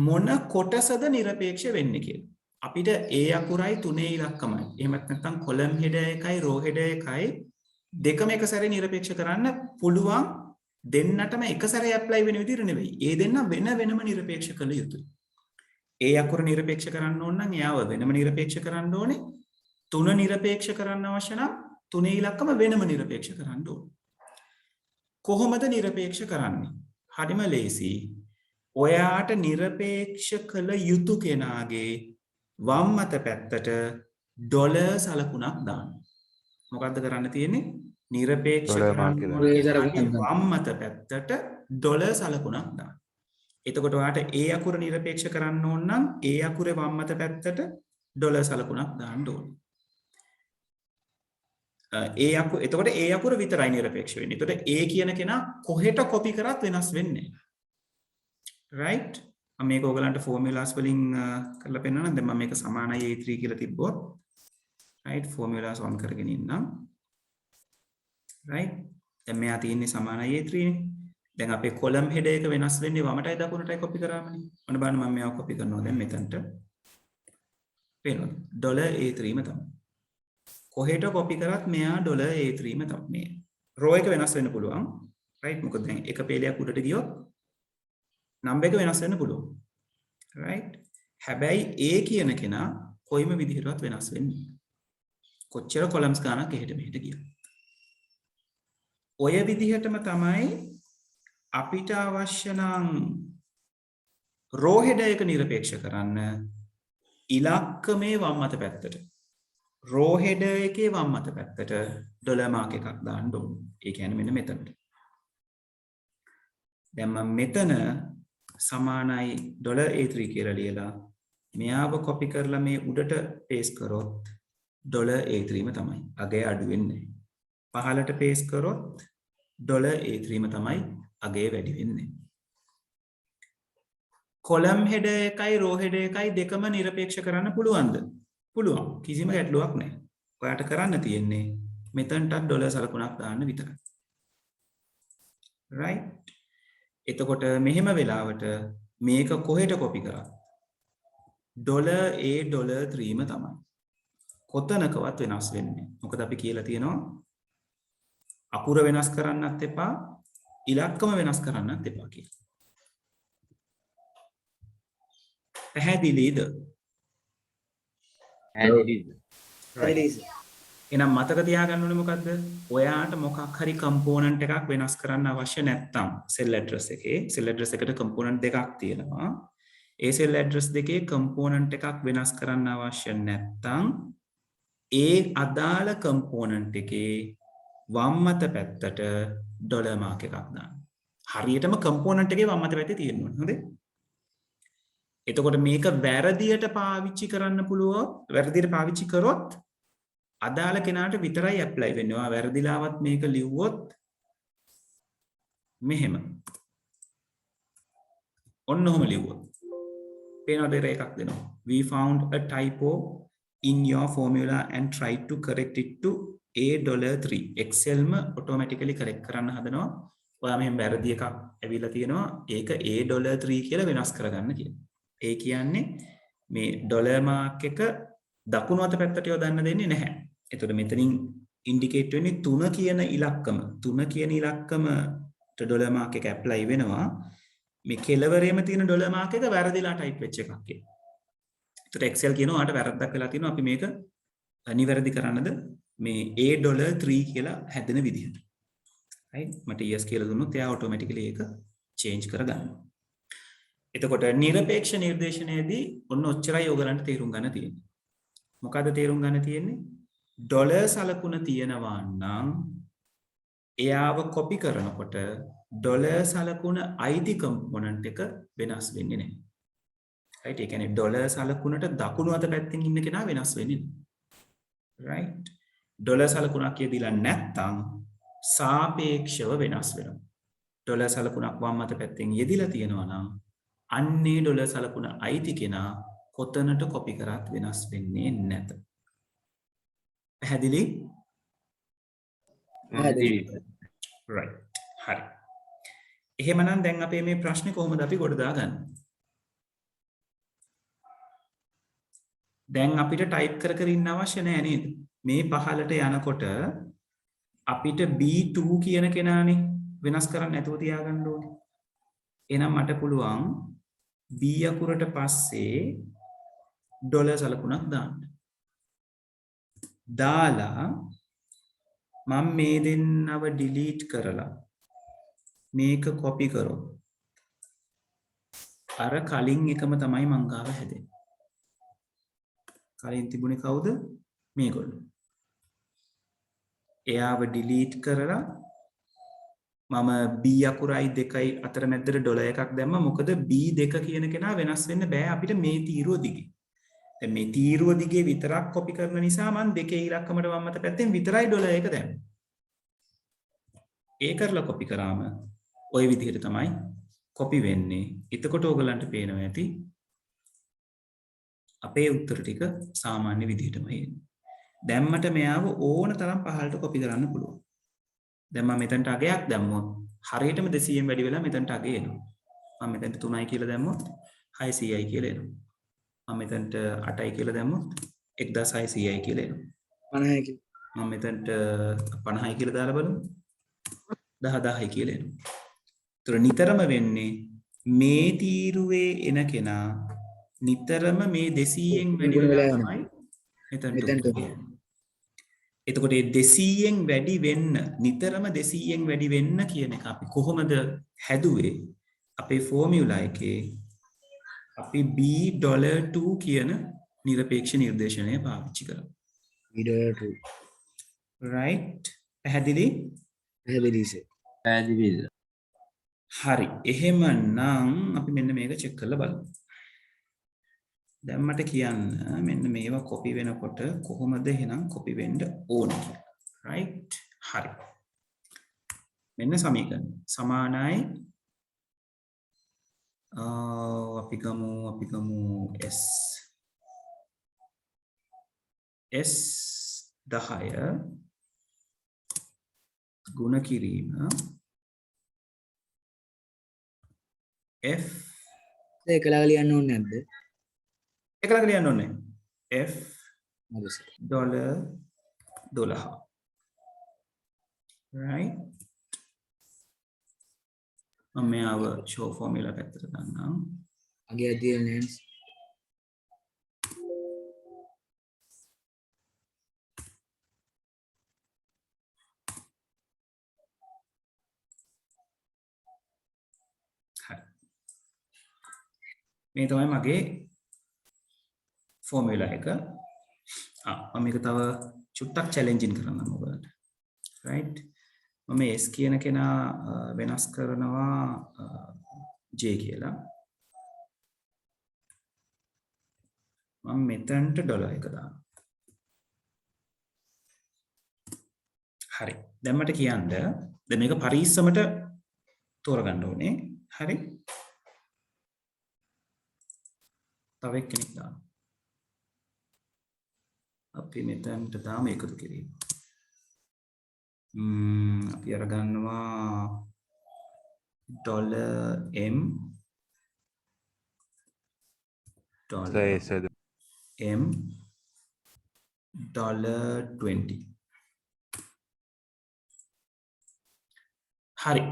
මොන කොටසද නිරපේක්ෂ වෙන්නේ කියලා. අපිට A අකුරයි 3 ඉලක්කමයි. එහෙමත් නැත්නම් කොලම් හෙඩර් එකයි රෝ හෙඩර් එකයි දෙකම එක සැරේ නිරපේක්ෂ කරන්න පුළුවන්. දෙන්නටම එක සැරේ ඇප්ලයි වෙන විදිහට නෙවෙයි. ඒ දෙන්න වෙන වෙනම නිරපේක්ෂ කළ යුතුයි. A අකුර නිරපේක්ෂ කරන්න ඕන නම් එයාව වෙනම නිරපේක්ෂ කරන්න ඕනේ. 3 නිරපේක්ෂ කරන්න අවශ්‍ය නම් 3 ඉලක්කම වෙනම නිරපේක්ෂ කරන්න ඕනේ. කොහොමද නිරපේක්ෂ කරන්නේ? හරිම ලේසි. ඔයාට නිරපේක්ෂ කළ යුතු කෙනාගේ වම් අත පැත්තට ඩොලර් සලකුණක් දාන්න. මොකද්ද කරන්න තියෙන්නේ? නිරපේක්ෂ කරන්න වම් අත පැත්තට ඩොලර් සලකුණක් දාන්න. එතකොට ඔයාට A අකුර නිරපේක්ෂ කරන්න ඕන නම් A අකුරේ වම් අත පැත්තට ඩොලර් සලකුණක් දාන්න ඕනේ. එතකොට A අකුර විතරයි නිරපේක්ෂ වෙන්නේ. එතකොට A කියන කෙනා කොහෙට කොපි කරත් වෙනස් වෙන්නේ නැහැ. right? මම මේක ඔයගලන්ට ෆෝමියුලාස් වලින් කරලා පෙන්නනවා. දැන් මම මේක සමානයි A3 කියලා තිබ්බොත් right ෆෝමියුලාස් on කරගෙන ඉන්නම්. right? දැන් මෙයා තියෙන්නේ සමානයි A3 නේ. දැන් අපේ කොලම් හෙඩර් එක වෙනස් වෙන්නේ වමටයි දකුණටයි කොපි කරාමනේ. ඔන්න බලන්න මම මේවා කොපි කරනවා දැන් මෙතනට. පේනවද? $A3ම තමයි. කොහෙට කොපි කරත් මෙයා $A3ම තමයි. රෝ එක වෙනස් වෙන්න පුළුවන්. right? මොකද දැන් එක පේලයක් උඩට ගියොත් නම්බර් එක වෙනස් වෙන්න පුළුවන්. right? හැබැයි A කියන කෙනා කොයිම විදිහටවත් වෙනස් වෙන්නේ නැහැ. කොච්චර කොලම්ස් ගානක් එහෙට මෙහෙට ගියත්. ඔය විදිහටම තමයි අපිට අවශ්‍ය නම් රෝ හෙඩර් එක නිරපේක්ෂ කරන්න ඉලක්කමේ වම් අත පැත්තට රෝ හෙඩර් එකේ වම් අත පැත්තට ඩොලර් මාක් එකක් දාන්න ඕනේ. ඒ කියන්නේ මෙන්න මෙතනට. දැන් මම මෙතන සමානයි $A3 කියලා ලියලා මෙයාව කොපි කරලා මේ උඩට පේස්ට් කරොත් $A3ම තමයි. අගය අඩු වෙන්නේ නැහැ. පහළට පේස්ට් කරොත් $A3ම තමයි අගය වැඩි වෙන්නේ. කොලම් හෙඩර් එකයි රෝ හෙඩර් එකයි දෙකම නිරපේක්ෂ කරන්න පුළුවන්ද? පුළුවන්. කිසිම ගැටලුවක් නැහැ. ඔයාට කරන්න තියෙන්නේ මෙතනටත් ඩොලර් සලකුණක් දාන්න විතරයි. right? එතකොට මෙහෙම වෙලාවට මේක කොහෙට කොපි කරත් $A $3ම තමයි. කොතනකවත් වෙනස් වෙන්නේ. මොකද අපි කියලා තියෙනවා අකුර වෙනස් කරන්නත් එපා, ඉලක්කම වෙනස් කරන්නත් එපා කියලා. පැහැදිලිද? එහෙනම් මතක තියාගන්න ඕනේ මොකද්ද? ඔයාට මොකක් හරි කම්පෝනන්ට් එකක් වෙනස් කරන්න අවශ්‍ය නැත්නම් සෙල් ඇඩ්‍රස් එකේ සෙල් ඇඩ්‍රස් එකට කම්පෝනන්ට් දෙකක් තියෙනවා. ඒ සෙල් ඇඩ්‍රස් දෙකේ කම්පෝනන්ට් එකක් වෙනස් කරන්න අවශ්‍ය නැත්නම් ඒ අදාළ කම්පෝනන්ට් එකේ වම් අත පැත්තට ඩොලර් මාක් එකක් දාන්න. හරියටම කම්පෝනන්ට් එකේ වම් අත පැත්තේ තියෙන්න ඕනේ. හොඳේ? එතකොට මේක වැරදියට පාවිච්චි කරන්න පුළුවන්. වැරදියට පාවිච්චි කරොත් අදාළ කෙනාට විතරයි ඇප්ලයි වෙන්නේ. ඔයා වැරදිලාවත් මේක ලිව්වොත් මෙහෙම. ඔන්න ඔහම ලිව්වොත්. පේනවද එකක් දෙනවා. We found a typo in your formula and tried to correct it to $3. Excel ම automatically correct කරන්න හදනවා. ඔයා මෙහෙම වැරදි එකක් ඇවිල්ලා තියෙනවා. ඒක $3 කියලා වෙනස් කරගන්න කියලා. ඒ කියන්නේ මේ ඩොලර් මාක් එක දකුණු අත පැත්තට යොදන්න දෙන්නේ නැහැ. එතකොට මෙතනින් ඉන්ඩිකේට් වෙන්නේ 3 කියන ඉලක්කම. 3 කියන ඉලක්කමට ඩොලර් මාක් එක ඇප්ලයි වෙනවා. මේ කෙලවරේම තියෙන ඩොලර් මාක් එක වැරදිලා ටයිප් වෙච්ච එකක් කියලා. එතකොට Excel කියනවා ඔයාට වැරද්දක් වෙලා තියෙනවා. අපි මේක නිවැරදි කරන්නද මේ $3 කියලා හැදෙන විදිහට. right? මට yes කියලා දුන්නොත් එයා ඔටෝමැටිකලි ඒක චේන්ජ් කරගන්නවා. එතකොට නිරපේක්ෂ නිර්දේශනයේදී ඔන්න ඔච්චරයි ඔයගලන්ට තේරුම් ගන්න තියෙන්නේ. මොකද්ද තේරුම් ගන්න තියෙන්නේ? ඩොලර් සලකුණ තියෙනවා නම් එයාව කොපි කරනකොට ඩොලර් සලකුණ අයිති කම්පොනන්ට් එක වෙනස් වෙන්නේ නැහැ. right? ඒ කියන්නේ ඩොලර් සලකුණට දකුණු අත පැත්තෙන් ඉන්න කෙනා වෙනස් වෙන්නේ නැහැ. right? ඩොලර් සලකුණක් කියදීලා නැත්තම් සාපේක්ෂව වෙනස් වෙනවා. ඩොලර් සලකුණක් වම් අත පැත්තෙන් යෙදිලා තියෙනවා නම් අන්නේ ඩොලර් සලකුණ අයිති කෙනා කොතනට කොපි කරත් වෙනස් වෙන්නේ නැත. පැහැදිලි? right. හරි. එහෙමනම් දැන් අපේ මේ ප්‍රශ්නේ කොහොමද අපි ගොඩ දාගන්නේ? දැන් අපිට ටයිප් කර කර ඉන්න අවශ්‍ය නැහැ නේද? මේ පහලට යනකොට අපිට B2 කියන කෙනානේ වෙනස් කරන්න නැතුව තියාගන්න ඕනේ. එහෙනම් මට පුළුවන් B අකුරට පස්සේ ඩොලර් සලකුණක් දාන්න. දාලා මම මේ දෙන්නව ඩිලීට් කරලා මේක කොපි කරොත් අර කලින් එකම තමයි මං ගාව හැදෙන්නේ. කලින් තිබුණේ කවුද? මේගොල්ලෝ. එයාව ඩිලීට් කරලා මම B අකුරයි 2යි අතර මැද්දට ඩොලර් එකක් දැම්මා. මොකද B2 කියන කෙනා වෙනස් වෙන්න බෑ අපිට මේ තීරුව දිගේ. දැන් මේ තීරුව දිගේ විතරක් කොපි කරන නිසා මම 2 ඉලක්කමට වම් අත පැත්තෙන් විතරයි ඩොලර් එක දැම්මේ. ඒ කරලා කොපි කරාම ওই විදිහට තමයි කොපි වෙන්නේ. එතකොට ඕගලන්ට පේනවා ඇති අපේ උත්තර ටික සාමාන්‍ය විදිහටම එන්නේ. දැම්මට මෙයාව ඕන තරම් පහළට කොපි කරන්න පුළුවන්. දැන් මම මෙතනට අගයක් දැම්මොත් හරියටම 200න් වැඩි වෙලා මෙතනට අගය එනවා. මම මෙතනට 3යි කියලා දැම්මොත් 600යි කියලා එනවා. මම මෙතනට 8යි කියලා දැම්මොත් 1600යි කියලා එනවා. 50යි කියලා. මම මෙතනට 50යි කියලා දාලා බලමු. 10000යි කියලා එනවා. ඒතර නිතරම වෙන්නේ මේ තීරුවේ එන කෙනා නිතරම මේ 200න් වැඩි වෙලා තමයි මෙතනට එතකොට 200න් වැඩි වෙන්න නිතරම 200න් වැඩි වෙන්න කියන එක අපි කොහොමද හැදුවේ? අපේ ෆෝමියුලා එකේ අපි B$2 කියන නිරපේක්ෂ නිර්දේශනය පාවිච්චි කරා. B$2. right? පැහැදිලි? පැහැදිලිද? හරි. එහෙමනම් අපි මෙන්න මේක චෙක් කරලා බලමු. දැන් මට කියන්න මෙන්න මේවා කොපි වෙනකොට කොහොමද එහෙනම් කොපි වෙන්න ඕන කියලා. right? හරි. මෙන්න සමීකරණ. සමානයි අපි ගමු S10 ගුණ කිරීම F ඒකලා ලියන්න ඕනේ නැද්ද? එකලඟ ලියන්න ඕනේ. F හරි සර්. $12. right? මම මෙයාව show formula පැත්තට දාන්නම්. අගේ අධ්‍යය නෑන්ස්. මේ තමයි මගේ ෆෝමියුලා එක. මම මේක තව චුට්ටක් චැලෙන්ජින් කරන්නම් ඔයාලට. right? මම s කියන කෙනා වෙනස් කරනවා j කියලා. මම මෙතනට ඩොලර් එක දානවා. හරි. දැන් මට කියන්න දැන් මේක පරිස්සමට තෝරගන්න ඕනේ. හරි? තව එක්කෙනෙක් දාන්න. අපි මෙතනට දාම එකතු කිරීම. අපි අරගන්නවා $m $m $20. හරි.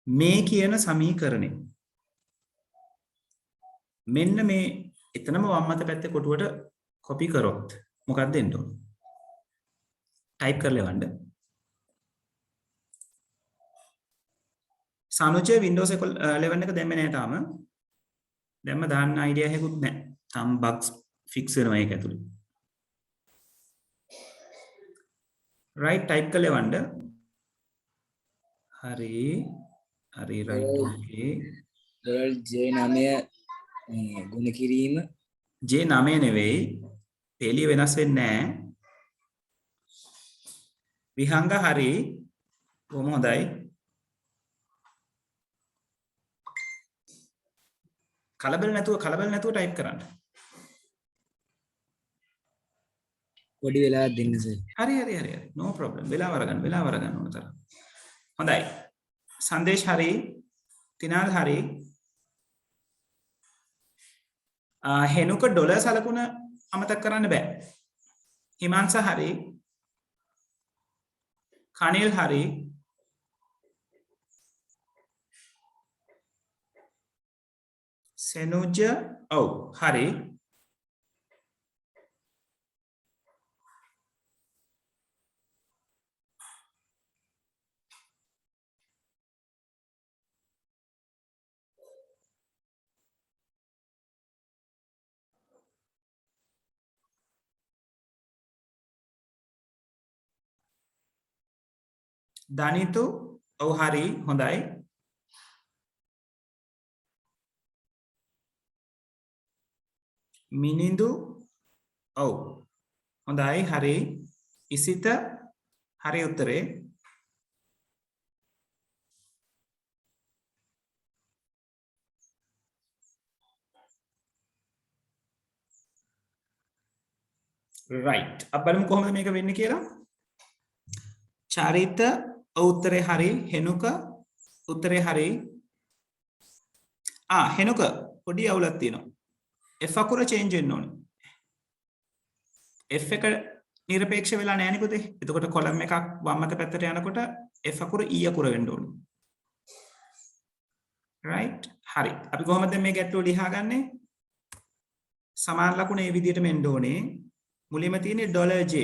මේ කියන සමීකරණය මෙන්න මේ එතනම වම් අත පැත්තේ කොටුවට කොපි කරොත් මොකක්ද දෙන්න ඕන? ටයිප් කරලා එවන්න. සානුජය Windows 11 එක දැම්මේ නැහැ තාම. දැම්ම දාන්න අයිඩියා එකකුත් නැහැ. තාම බග්ස් ෆික්ස් වෙනවා ඒක ඇතුලේ. right ටයිප් කරලා එවන්න. හරි. හරි right okay. J9 මේ ගුණ කිරීම J9 නෙවෙයි. පෙළිය වෙනස් වෙන්නේ නැහැ. විහංග හරි. කොහොම හොඳයි. කලබල නැතුව ටයිප් කරන්න. පොඩි වෙලාවක් දෙන්න සර්. හරි. no problem. වෙලාව අරගන්න ඕන තරම්. හොඳයි. සංදේශ හරි. තිනාල් හරි. හෙනුක ඩොලර් සලකුණ අමතක කරන්න බෑ. හිමාංශ හරි. කනිල් හරි. සෙනුජ ඔව් හරි. දනිතු ඔව් හරි හොඳයි. මිනිඳු ඔව් හොඳයි හරි. ඉසිත හරි උත්තරේ. right. අපි බලමු කොහොමද මේක වෙන්නේ කියලා. චරිත උත්තරේ හරි. හෙනුක උත්තරේ හරි. හෙනුක පොඩි අවුලක් තියෙනවා. F අකුර change වෙන්න ඕනේ. F එක නිරපේක්ෂ වෙලා නැහැ නේ පුතේ. එතකොට කොලම් එකක් වම් අත පැත්තට යනකොට F අකුර E අකුර වෙන්න ඕනේ. right? හරි. අපි කොහොමද මේ ගැටලුව ලියාගන්නේ? සමාන ලකුණ මේ විදිහට මෙන්න ඕනේ. මුලින්ම තියෙන්නේ $J.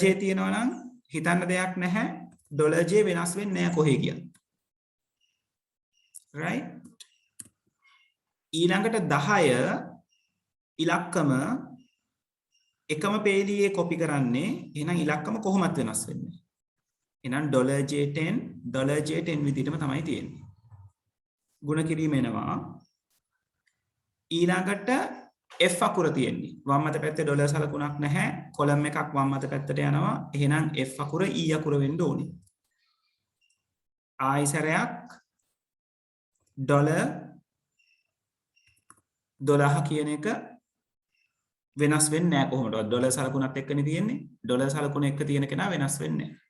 $J තියෙනවා නම් හිතන්න දෙයක් නැහැ. $J වෙනස් වෙන්නේ නැහැ කොහේ ගියත්. right? ඊළඟට 10 ඉලක්කම එකම පේලියේ කොපි කරන්නේ. එහෙනම් ඉලක්කම කොහොමද වෙනස් වෙන්නේ? එහෙනම් $J10 විදිහටම තමයි තියෙන්නේ. ගුණ කිරීම එනවා. ඊළඟට F අකුර තියෙන්නේ. වම් අත පැත්තේ ඩොලර් සලකුණක් නැහැ. කොලම් එකක් වම් අත පැත්තට යනවා. එහෙනම් F අකුර E අකුර වෙන්න ඕනේ. ආයිසරයක් $12 කියන එක වෙනස් වෙන්නේ නැහැ කොහොමදවත්. ඩොලර් සලකුණත් එක්කනේ තියෙන්නේ. ඩොලර් සලකුණ එක්ක තියෙන කෙනා වෙනස් වෙන්නේ නැහැ.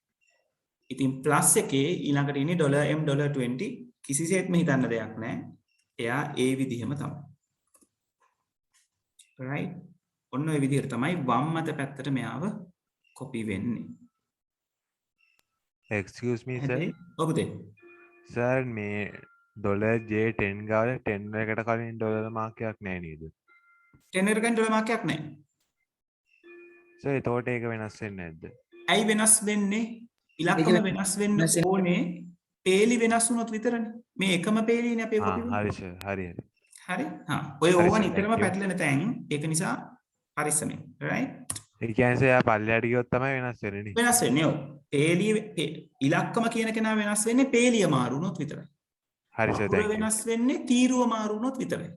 ඉතින් ප්ලස් එකේ ඊළඟට ඉන්නේ $M $20 කිසිසේත්ම හිතන්න දෙයක් නැහැ. එයා ඒ විදිහම තමයි. right ඔන්න ඔය විදිහට තමයි වම් අත පැත්තට මෙයාව copy වෙන්නේ excuse me sir හැබැයි ඔව් පුතේ sir මේ $J10 ගාව 10 එකට කලින් ඩොලර් මාර්කයක් නැහැ නේද 10 එකෙන් ඩොලර් මාර්කයක් නැහැ sir එතකොට ඒක වෙනස් වෙන්නේ නැද්ද ඇයි වෙනස් වෙන්නේ ඉලක්කම වෙනස් වෙන්න ඕනේ පේලි වෙනස් වුණොත් විතරනේ මේ එකම පේලිනේ අපේ copy වෙන්නේ හරි sir හරි හරි හරි ඔය හරි ඕවා sir, නිතරම thank you. පැටලෙන තැන් ඒක නිසා පරිස්සමෙන් right ඒ කියන්නේ sir යා පල්ලෙහාට ගියොත් තමයි වෙනස් වෙන්නේ නේ වෙනස් වෙන්නේ ඔව් පේලිය ඉලක්කම කියන කෙනා වෙනස් වෙන්නේ පේලිය මාරු වුණොත් විතරයි හරි sir අකුර thank you වෙනස් වෙන්නේ තීරුව මාරු වුණොත් විතරයි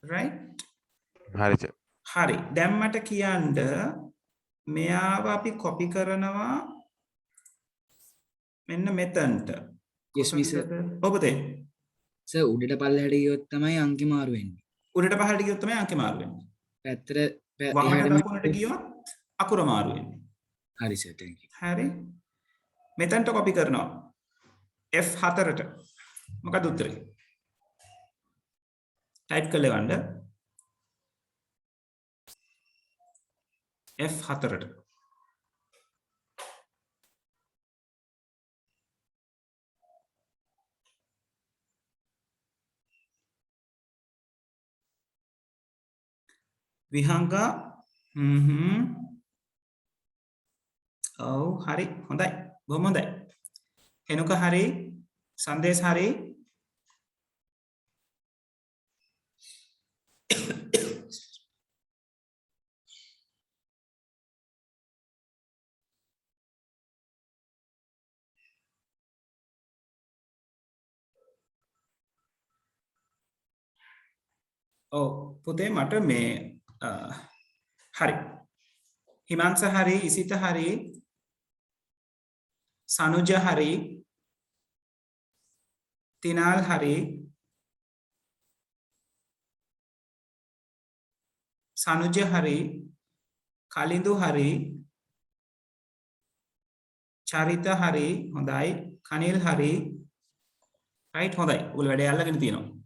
right හරි sir හරි දැන් මට කියන්න මෙයාව අපි copy කරනවා මෙන්න මෙතනට yes miss ඔබ තේ සර් උඩට පල්ලෙහාට ගියොත් තමයි අංක මාරු වෙන්නේ උඩට පහළට ගියොත් තමයි අංක මාරු වෙන්නේ පැත්තට වමට දකුණට ගියොත් අකුර මාරු වෙන්නේ හරි සර් thank you හරි මෙතනට copy කරනවා F4ට මොකද උත්තරේ type කරලා ගන්න F4ට විහංගා ඔව් හරි හොඳයි බොහොම හොඳයි හෙනුක හරි සංදේශ හරි ඔව් පුතේ මට මේ හරි හිමංස හරි ඉසිත හරි සනුජ හරි තිනාල් හරි සනුජ හරි කලින්දු හරි චරිත හරි හොඳයි කනිල් හරි රයිට් හොඳයි ඔයගොල්ලෝ වැඩේ අල්ලගෙන තියෙනවා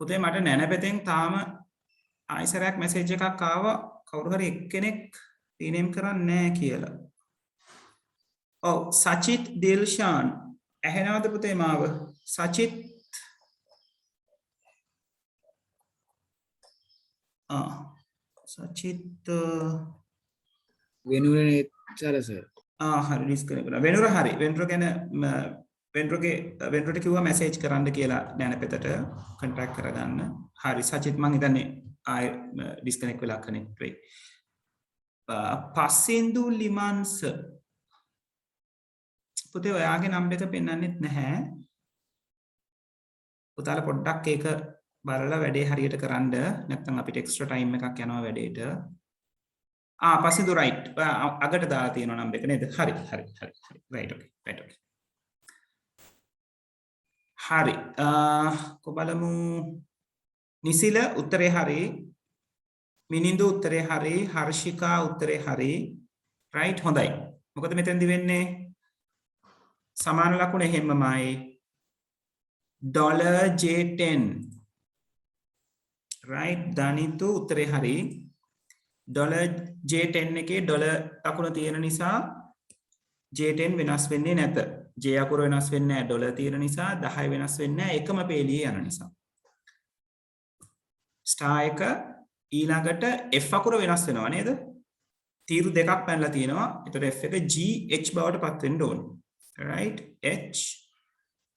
පුතේ මට නැනපෙතෙන් තාම ආයිසරයක් මැසේජ් එකක් ආවා කවුරු හරි එක්කෙනෙක් රීනේම් කරන්නේ නැහැ කියලා. ඔව් සචිත් දිල්ෂාන් ඇහෙනවද පුතේ මාව? සචිත් සචිත් වෙනුරනේ සරසර් හරි ඩිස්කනෙක්ට් කරනවා. වෙනුර හරි. වෙනුර ගැන වෙන්රට කිව්වා මැසේජ් කරන්න කියලා නැනපෙතට කන්ටැක්ට් කරගන්න. හරි සචිත් මං හිතන්නේ ආය ඩිස්කනෙක්ට් වෙලා කනෙක්ට් වෙයි. පස්සින්දු ලිමන්ස් පුතේ ඔයාගේ නම්බර් එක පෙන්වන්නෙත් නැහැ. පුතාලා පොඩ්ඩක් ඒක බලලා වැඩේ හරියට කරන්න. නැත්නම් අපිට එක්ස්ට්‍රා ටයිම් එකක් යනවා වැඩේට. පස්සින්දු රයිට්. අගට දාලා තියෙනවා නම්බර් එක නේද? හරි රයිට් ඕකේ. හරි කොබලමු නිසිල උත්තරේ හරි මිනිඳු උත්තරේ හරි හර්ෂිකා උත්තරේ හරි රයිට් හොඳයි මොකද මෙතෙන්දි වෙන්නේ සමාන ලකුණ එහෙමමයි $J10 රයිට් දනිතු උත්තරේ හරි $J10 එකේ ඩොලර් ලකුණ තියෙන නිසා J10 වෙනස් වෙන්නේ නැත J අකුර වෙනස් වෙන්නේ නැහැ ඩොලර් තියෙන නිසා 10 වෙනස් වෙන්නේ නැහැ එකම පේලියේ යන නිසා ස්ටාර් එක ඊළඟට F අකුර වෙනස් වෙනවා නේද තීරු දෙකක් පැනලා තියෙනවා ඒතර F එක GH බවට පත් වෙන්න ඕනේ right H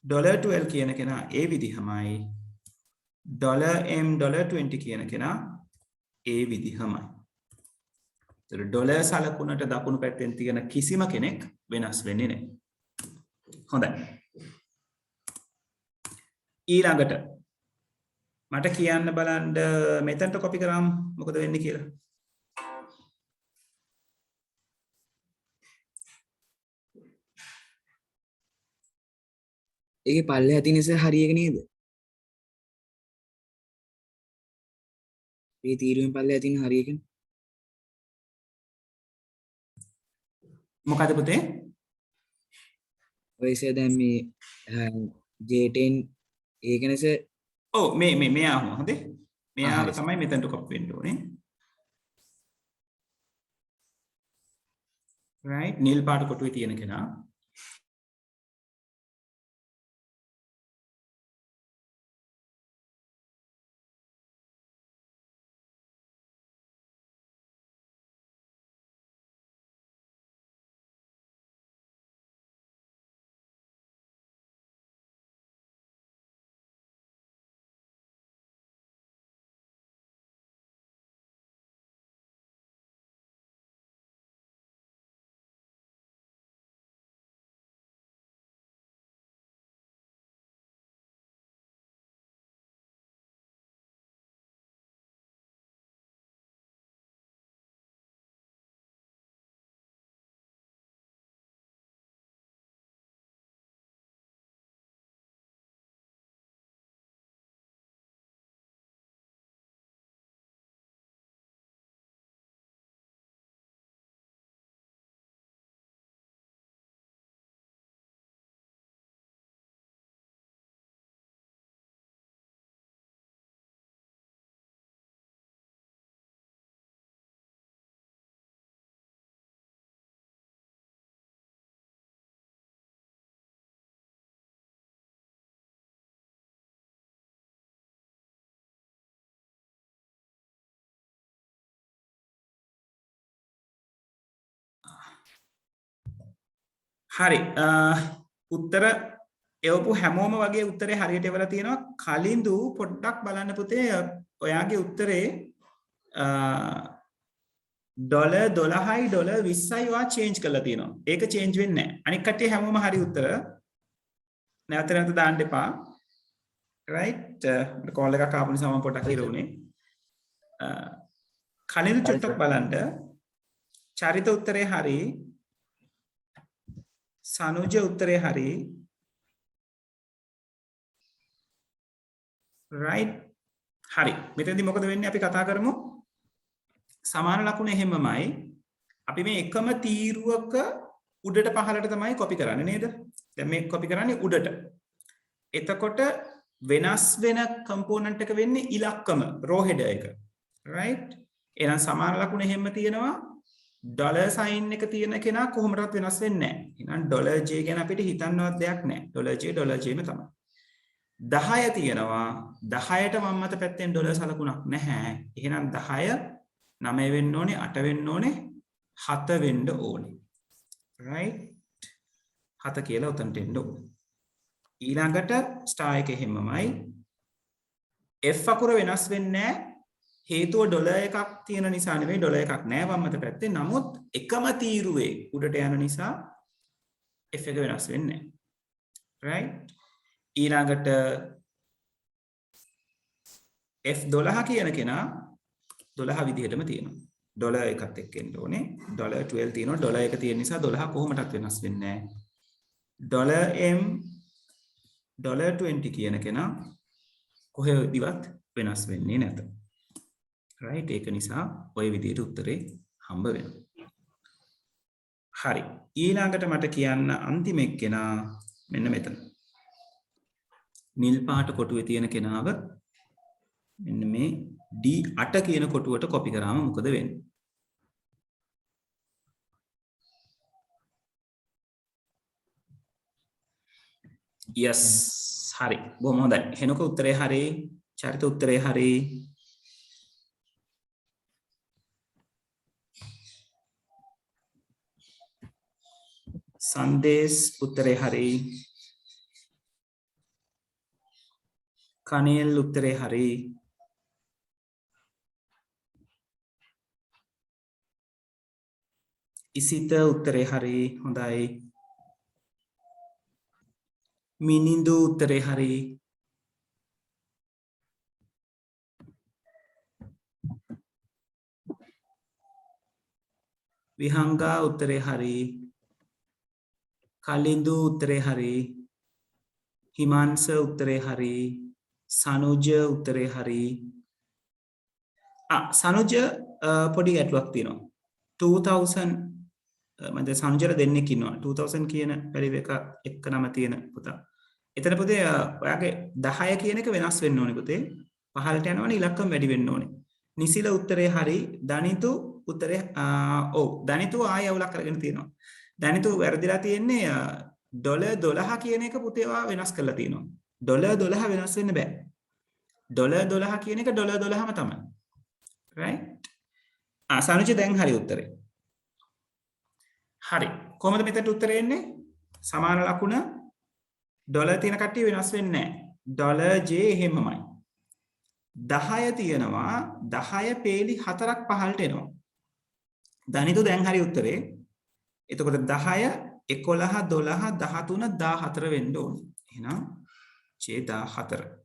$12 කියන කෙනා ඒ විදිහමයි $M$20 කියන කෙනා ඒ විදිහමයි ඒතර ඩොලර් සලකුණට දකුණු පැත්තෙන් තියෙන කිසිම කෙනෙක් වෙනස් වෙන්නේ නැහැ හොඳයි ඊළඟට මට කියන්න බලන්න මෙතනට කොපි කරාම මොකද වෙන්නේ කියලා ඒකේ පල්ලෙහා තියෙන ඉස්සර හරි එක නේද මේ තීරුවෙන් පල්ලෙහා තියෙන හරි එකනේ මොකද පුතේ ඔය ඉතින් දැන් මේ J10 ඒකනස ඔව් මේ ආවම හොඳේ. මේ ආව තමයි මෙතනට කොපි වෙන්න ඕනේ. right නිල් පාට කොටුවේ තියෙන කෙනා හරි උත්තර එවපු හැමෝම වගේ උත්තරේ හරියට එවලා තියෙනවා. කලින්දු පොඩ්ඩක් බලන්න පුතේ ඔයාගේ උත්තරේ $12යි $20යි වා චේන්ජ් කරලා තියෙනවා. ඒක චේන්ජ් වෙන්නේ නැහැ. අනික කට්ටිය හැමෝම හරි උත්තර. නැවත දාන්න එපා. right කෝල් එකක් ආපු නිසා මම පොඩ්ඩක් ඉරුණේ. කලින්දු චුට්ටක් බලන්න. චරිත උත්තරේ හරි. සනුජ උත්තරේ හරි right හරි මෙතනදී මොකද වෙන්නේ අපි කතා කරමු සමාන ලකුණ එහෙමමයි අපි මේ එකම තීරුවක උඩට පහළට තමයි කොපි කරන්නේ නේද දැන් මේ කොපි කරන්නේ උඩට එතකොට වෙනස් වෙන කම්පෝනන්ට් එක වෙන්නේ ඉලක්කම රෝ හෙඩර් එක right එහෙනම් සමාන ලකුණ එහෙම තියෙනවා ඩොලර් සයින් එක තියෙන කෙනා කොහොමදවත් වෙනස් වෙන්නේ නැහැ. එහෙනම් ඩොලර් J ගැන අපිට හිතන්නවත් දෙයක් නැහැ. ඩොලර් Jම තමයි. 10 තියෙනවා. 10ට වම් අත පැත්තෙන් ඩොලර් සලකුණක් නැහැ. එහෙනම් 10 9 වෙන්න ඕනේ, 8 වෙන්න ඕනේ, 7 වෙන්න ඕනේ. right? 7 කියලා උතන්ට එන්න ඕනේ. ඊළඟට ස්ටාර් එක එහෙමමයි. F අකුර වෙනස් වෙන්නේ නැහැ. හේතුව ඩොලර් එකක් තියෙන නිසා නෙවෙයි ඩොලර් එකක් නෑ වම් අත පැත්තේ. නමුත් එකම තීරුවේ උඩට යන නිසා F එක වෙනස් වෙන්නේ නෑ. right? ඊළඟට F12 කියන කෙනා 12 විදිහටම තියෙනවා. ඩොලර් එකත් එක්ක එන්න ඕනේ. ඩොලර් 12 තියෙනවා. ඩොලර් එක තියෙන නිසා 12 කොහොමදත් වෙනස් වෙන්නේ නෑ. ඩොලර් M ඩොලර් 20 කියන කෙනා කොහෙදවත් වෙනස් වෙන්නේ නැත. right ඒක නිසා ওই විදිහට උත්තරේ හම්බ වෙනවා. හරි. ඊළඟට මට කියන්න අන්තිම එක්කෙනා මෙන්න මෙතන. නිල් පාට කොටුවේ තියෙන කෙනාව මෙන්න මේ D8 කියන කොටුවට කොපි කරාම මොකද වෙන්නේ? yes හරි. බොහොම හොඳයි. හෙනක උත්තරේ හරි. චරිත උත්තරේ හරි. संदेश उत्तरे हरी कनेल उत्तरे हरी इसित उत्तरे हरी होंदाई मिनिंदु उत्तरे हरी विहंगा उत्तरे हरी කලින්දු උත්තරේ හරි හිමාංශ උත්තරේ හරි සනුජ උත්තරේ හරි සනුජ පොඩි ගැටලුවක් තියෙනවා 2000 මම දැන් සනුජට දෙන්නෙක් ඉන්නවා 2000 කියන වැලියු එක එක්ක නම තියෙන පුතා එතන පුතේ ඔයාගේ 10 කියන එක වෙනස් වෙන්න ඕනේ පුතේ. පහළට යනවනේ ඉලක්කම වැඩි වෙන්න ඕනේ. නිසිල උත්තරේ හරි දනිතු උත්තරේ ඔව් දනිතු ආයෙ අවුලක් කරගෙන තියෙනවා. දනිතු වැරදිලා තියෙන්නේ $12 කියන එක පුතේ ඔයා වෙනස් කරලා තියෙනවා. $12 වෙනස් වෙන්න බෑ. $12 කියන එක $12ම තමයි. right? සනුජ දැන් හරි උත්තරේ. හරි. කොහොමද මෙතනට උත්තරේ එන්නේ? සමාන ලකුණ ඩොලර් තියෙන කට්ටිය වෙනස් වෙන්නේ නැහැ. $j එහෙමමයි. 10 තියෙනවා 10 පේලි 4ක් පහළට එනවා. දනිතු දැන් හරි උත්තරේ. එතකොට 10 11 12 13 14 වෙන්න ඕනේ. එහෙනම් j 14.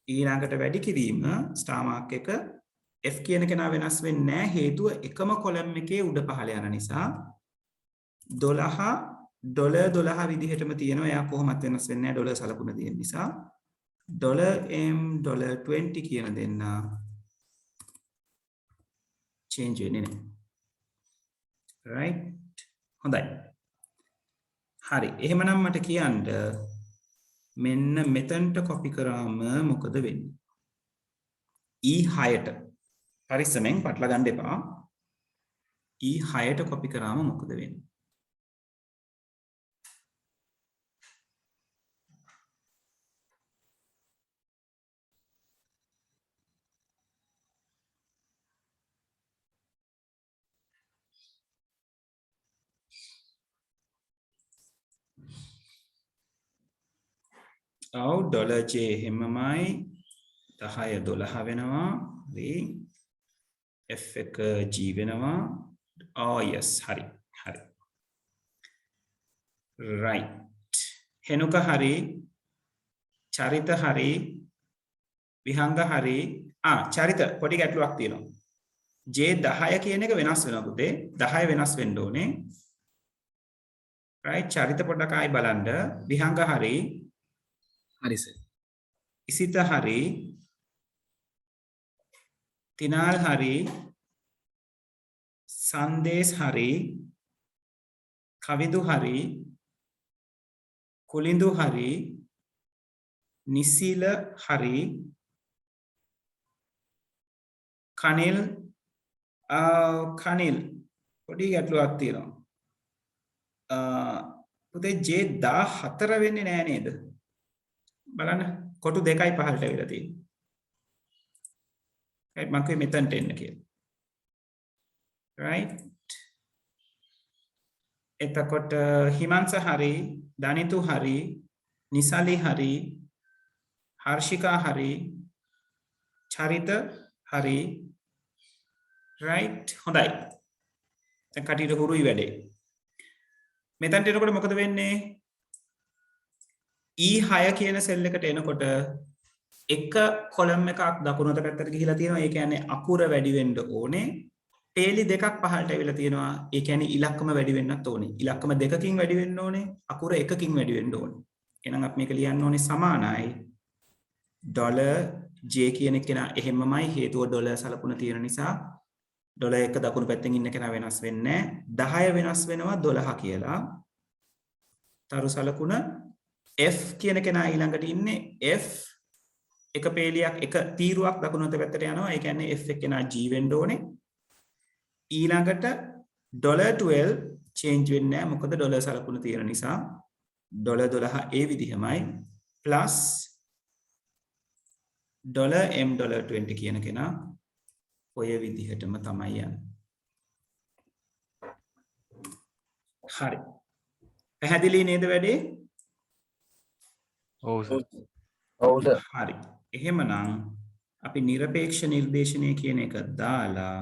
ඊළඟට වැඩි කිරීම ස්ටාර් මාක් එක F කියන කෙනා වෙනස් වෙන්නේ නැහැ හේතුව එකම කොලම් එකේ උඩ පහළ යන නිසා 12 විදිහටම තියෙනවා එයා කොහොමත් වෙනස් වෙන්නේ නැහැ ඩොලර් සලකුණ තියෙන නිසා $M $20 කියන දෙන්න change වෙන්නේ නැහැ right හොඳයි හරි එහෙමනම් මට කියන්න මෙන්න මෙතනට copy කරාම මොකද වෙන්නේ E6ට පරිස්සමෙන් පටල ගන්න එපා E6ට copy කරාම මොකද වෙන්නේ ඔව් $j හැමමයි 10 12 වෙනවා හරි F එක G වෙනවා yes හරි right හෙනුක හරි චරිත හරි විහංග හරි චරිත පොඩි ගැටලුවක් තියෙනවා J 10 කියන එක වෙනස් වෙනවා පුතේ 10 වෙනස් වෙන්න ඕනේ right චරිත පොඩ්ඩක් ආයි බලන්න විහංග හරි හරි සර් ඉසිත හරි තිනාල් හරි සංදේශ හරි කවිදු හරි කුලිඳු හරි නිසිල හරි කනිල් පොඩි ගැටලුවක් තියෙනවා පුතේ J 14 වෙන්නේ නෑ නේද බලන්න කොටු දෙකයි පහළට ඇවිල්ලා තියෙන්නේ. right මම කිව්වේ මෙතනට එන්න කියලා. right එතකොට හිමංස හරි දනිතු හරි නිසලි හරි හර්ෂිකා හරි චරිත හරි right හොඳයි. දැන් කටියට හුරුයි වැඩේ. මෙතනට එනකොට මොකද වෙන්නේ? E6 කියන සෙල් එකට එනකොට එක කොලම් එකක් දකුණට පැත්තට ගිහිලා තියෙනවා. ඒ කියන්නේ අකුර වැඩි වෙන්න ඕනේ. පේලි දෙකක් පහළට ඇවිල්ලා තියෙනවා. ඒ කියන්නේ ඉලක්කම වැඩි වෙන්නත් ඕනේ. ඉලක්කම දෙකකින් වැඩි වෙන්න ඕනේ. අකුර එකකින් වැඩි වෙන්න ඕනේ. එහෙනම් අපි මේක ලියන්න ඕනේ සමානයි $j කියන එක නා එහෙමමයි හේතුව ඩොලර් සලකුණ තියෙන නිසා ඩොලර් එක දකුණු පැත්තෙන් ඉන්න කෙනා වෙනස් වෙන්නේ නැහැ. 10 වෙනස් වෙනවා 12 කියලා. තරු සලකුණ F කියන කෙනා ඊළඟට ඉන්නේ F එක පේලියක් එක තීරුවක් දකුණු පැත්තට යනවා. ඒ කියන්නේ F එක කෙනා G වෙන්න ඕනේ. ඊළඟට $12 change වෙන්නේ නැහැ. මොකද ඩොලර් සලකුණ තියෙන නිසා $12 ඒ විදිහමයි plus $M $20 කියන කෙනා ඔය විදිහටම තමයි යන්නේ. හරි. පැහැදිලි නේද වැඩේ? ඔව් සර්. හරි. එහෙමනම් අපි নিরপেক্ষ නිර්දේශනය කියන එක දාලා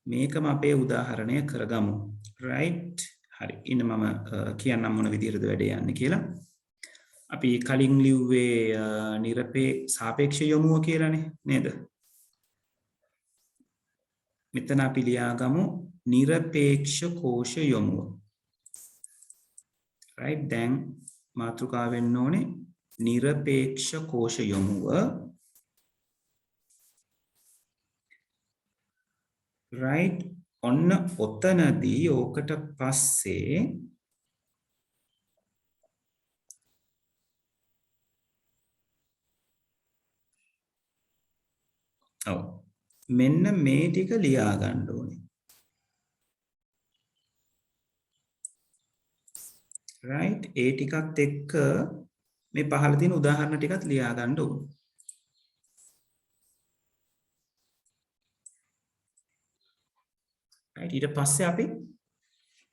මේකම අපේ උදාහරණය කරගමු. right? හරි. ඉන්න මම කියන්නම් මොන විදිහටද වැඩේ යන්නේ කියලා. අපි කලින් ලිව්වේ සාපේක්ෂ යොමුව කියලානේ නේද? මෙතන අපි ලියාගමු নিরপেক্ষ කෝෂ යොමුව. right? දැන් මාතෘකාව වෙන්න ඕනේ নিরপেক্ষ කෝෂ යොමුව. right? ඔන්න ඔතනදී ඕකට පස්සේ ඔව්. මෙන්න මේ ටික ලියා ගන්න ඕනේ. right ඒ ටිකත් එක්ක මේ පහළ තියෙන උදාහරණ ටිකත් ලියා ගන්න ඕනේ. right ඊට පස්සේ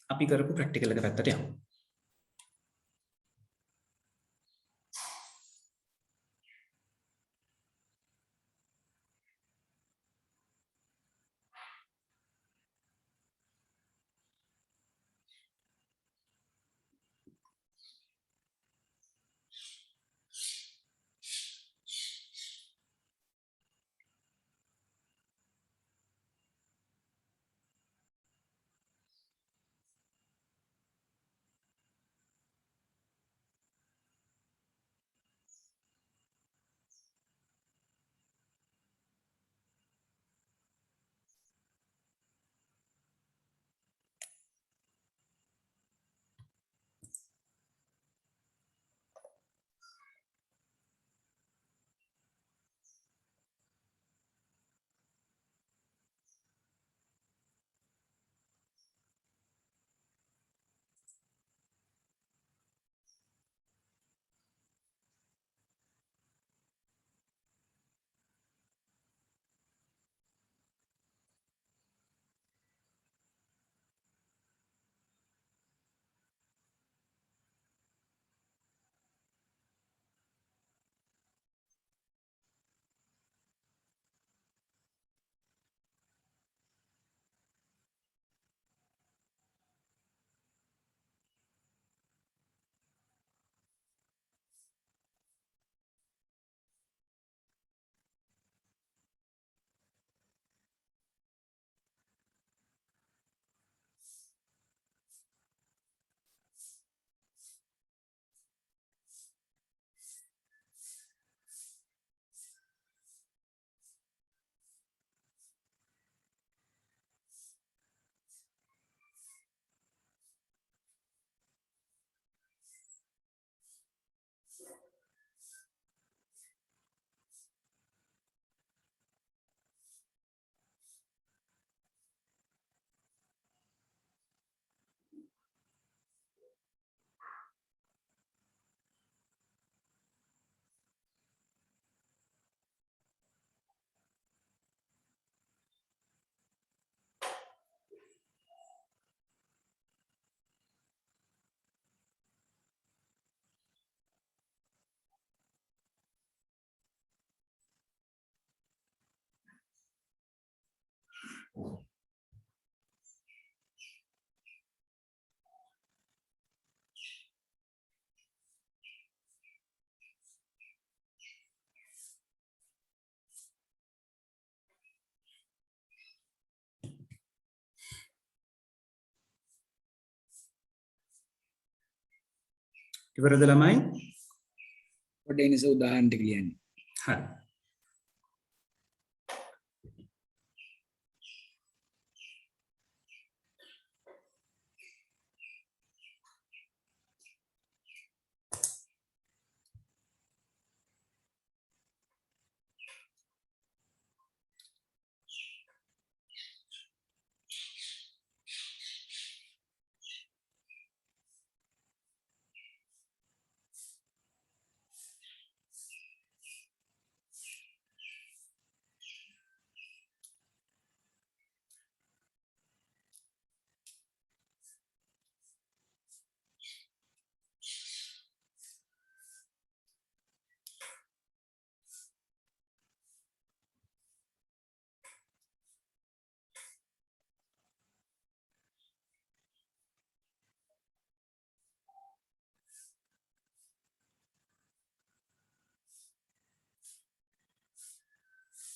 අපි කරපු ප්‍රැක්ටිකල් එක පැත්තට යමු. ඉවරද ළමයි? පොඩ්ඩක් ඉනිස උදාහරණ ටික ලියන්න. හරි.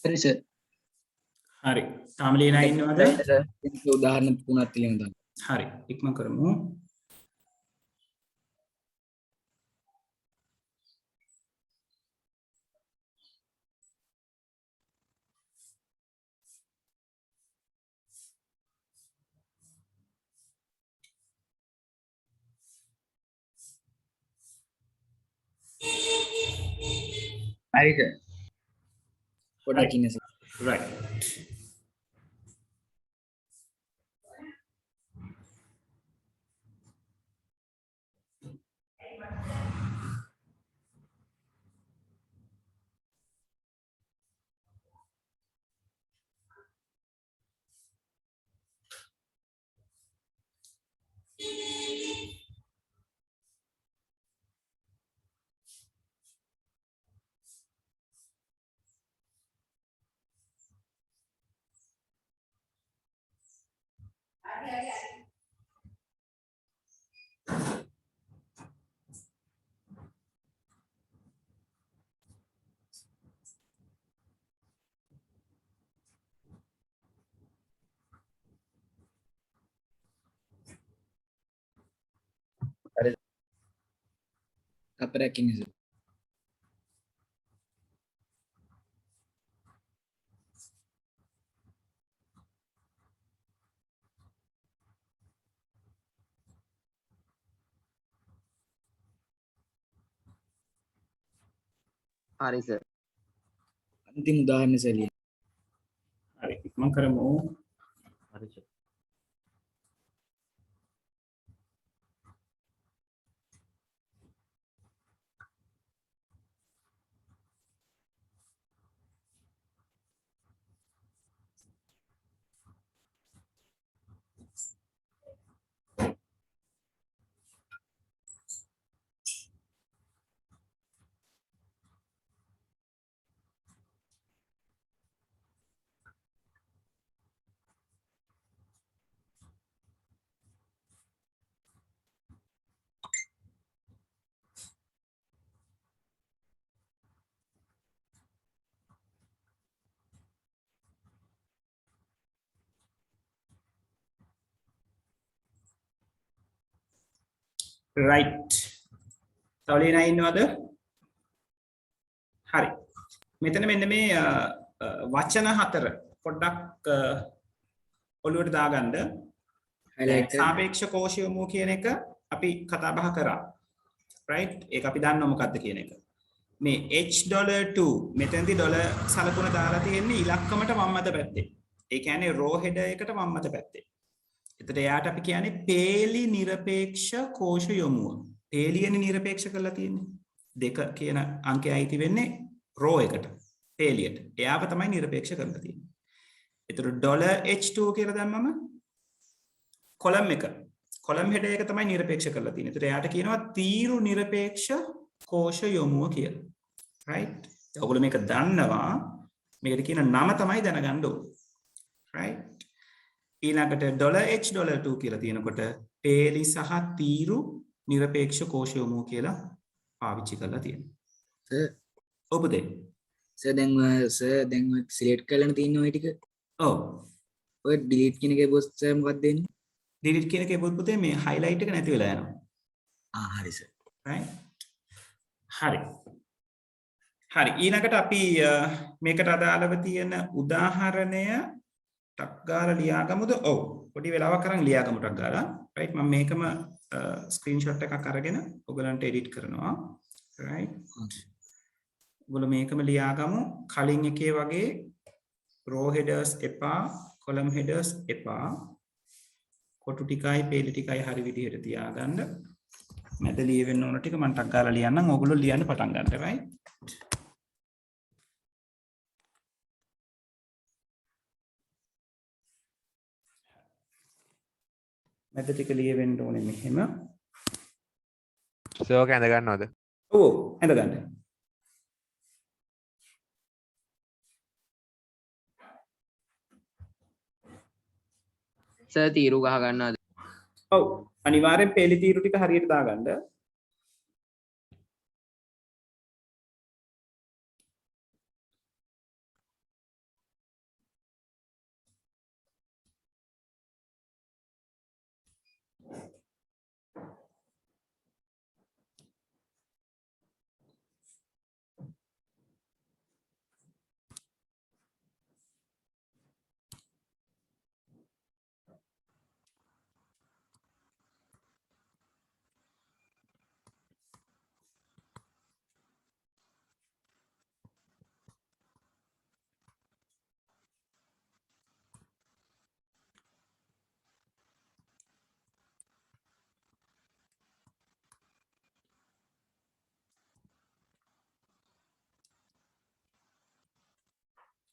හරි සර්. හරි. තාම ලියන අය ඉන්නවද? ඉනිස උදාහරණ තුනක් ලියන්න දාන්න. හරි. ඉක්මන් කරමු. හරිද? පොඩ්ඩක් ඉනිස. right. තප්පරයක්කින් සර්. හරි සර්. අන්තිම උදාහරණ සර් ලියන්න. හරි ඉක්මන් කරමු. හරි සර්. right. තව ලියනා ඉන්නවද? හරි. මෙතන මෙන්න මේ වචන හතර පොඩ්ඩක් ඔළුවට දාගන්න. highlight කරන්න. සාපේක්ෂ කෝෂයමු කියන එක අපි කතා බහ කරා. right? ඒක අපි දන්නවා මොකක්ද කියන එක. මේ $2 මෙතනදී ඩොලර් සලකුණ දාලා තියෙන්නේ ඉලක්කමට වම් අත පැත්තේ. ඒ කියන්නේ රෝ හෙඩර් එකට වම් අත පැත්තේ. එතකොට එයාට අපි කියන්නේ පේලි නිරපේක්ෂ කෝෂ යොමුව. පේලියනේ නිරපේක්ෂ කරලා තියෙන්නේ. 2 කියන අංකය අයිති වෙන්නේ රෝ එකට. පේලියට. එයාව තමයි නිරපේක්ෂ කරලා තියෙන්නේ. එතකොට $H2 කියලා දැම්මම කොලම් එක. කොලම් හෙඩර් එක තමයි නිරපේක්ෂ කරලා තියෙන්නේ. එතකොට එයාට කියනවා තීරු නිරපේක්ෂ කෝෂ යොමුව කියලා. right? ඔයගොල්ලෝ මේක දන්නවා. මේකට කියන නම තමයි දැනගන්න ඕනේ. right? ඊළඟට $H$2 කියලා තියෙනකොට පේලි සහ තීරු නිරපේක්ෂ කෝෂ යොමුව කියලා පාවිච්චි කරලා තියෙනවා. සර් ඔබ දෙන්න. සර් දැන් ඔය සිලෙක්ට් කරලා තියෙන ඔය ටික ඔව්. ඔය ඩිලීට් කියන එකේ බොස් සර් මොකක්ද දෙන්නේ? ඩිලීට් කියන එකේ පුතේ මේ highlight එක නැති වෙලා යනවා. හරි සර්. right? හරි. හරි ඊළඟට අපි මේකට අදාළව තියෙන උදාහරණය ටක් ගාලා ලියාගමුද? ඔව්. පොඩි වෙලාවක් අරන් ලියාගමු ටක් ගාලා. right? මම මේකම ස්ක්‍රීන්ෂොට් එකක් අරගෙන ඔයගලන්ට එඩිට් කරනවා. right? ඔයගොල්ලෝ මේකම ලියාගමු. කලින් එකේ වගේ row headers එපා, column headers එපා. කොටු ටිකයි පේලි ටිකයි හරි විදිහට තියාගන්න. මැද ලියවෙන්න ඕන ටික මම ටක් ගාලා ලියන්නම්. ඔයගොල්ලෝ ලියන්න පටන් ගන්න. right? මැද ටික ලියවෙන්න ඕනේ මෙහෙම. සර් ඔක ඇඳ ගන්නවද? ඔව් ඇඳ ගන්න. සර් තීරු ගහ ගන්නවද? ඔව් අනිවාර්යෙන් පේලි තීරු ටික හරියට දාගන්න.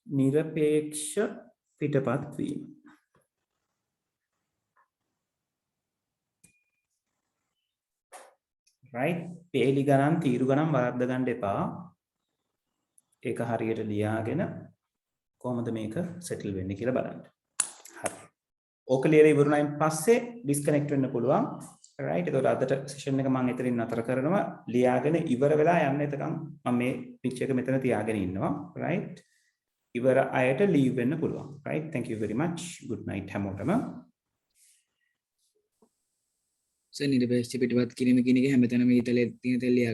නිරපේක්ෂ පිටපත් වීම. right පේලි ගණන් තීරු ගණන් වරද්ද ගන්න එපා. ඒක හරියට ලියාගෙන කොහොමද මේක සෙටල් වෙන්නේ කියලා බලන්න. හරි. ඕක ලියලා ඉවරුණායින් පස්සේ ඩිස්කනෙක්ට් වෙන්න පුළුවන්. right එතකොට අදට සෙෂන් එක මම එතනින් නතර කරනවා. ලියාගෙන ඉවර වෙලා යන්න එතකන් මම මේ පිච් එක මෙතන තියාගෙන ඉන්නවා. right ඉවර අයට ලීව් වෙන්න පුළුවන්. right thank you very much good night හැමෝටම. සර් නිරපේක්ෂ පිටපත් කිරීම කියන එක හැමතැනම ඊතලයේ තියෙන තෙල්ලිය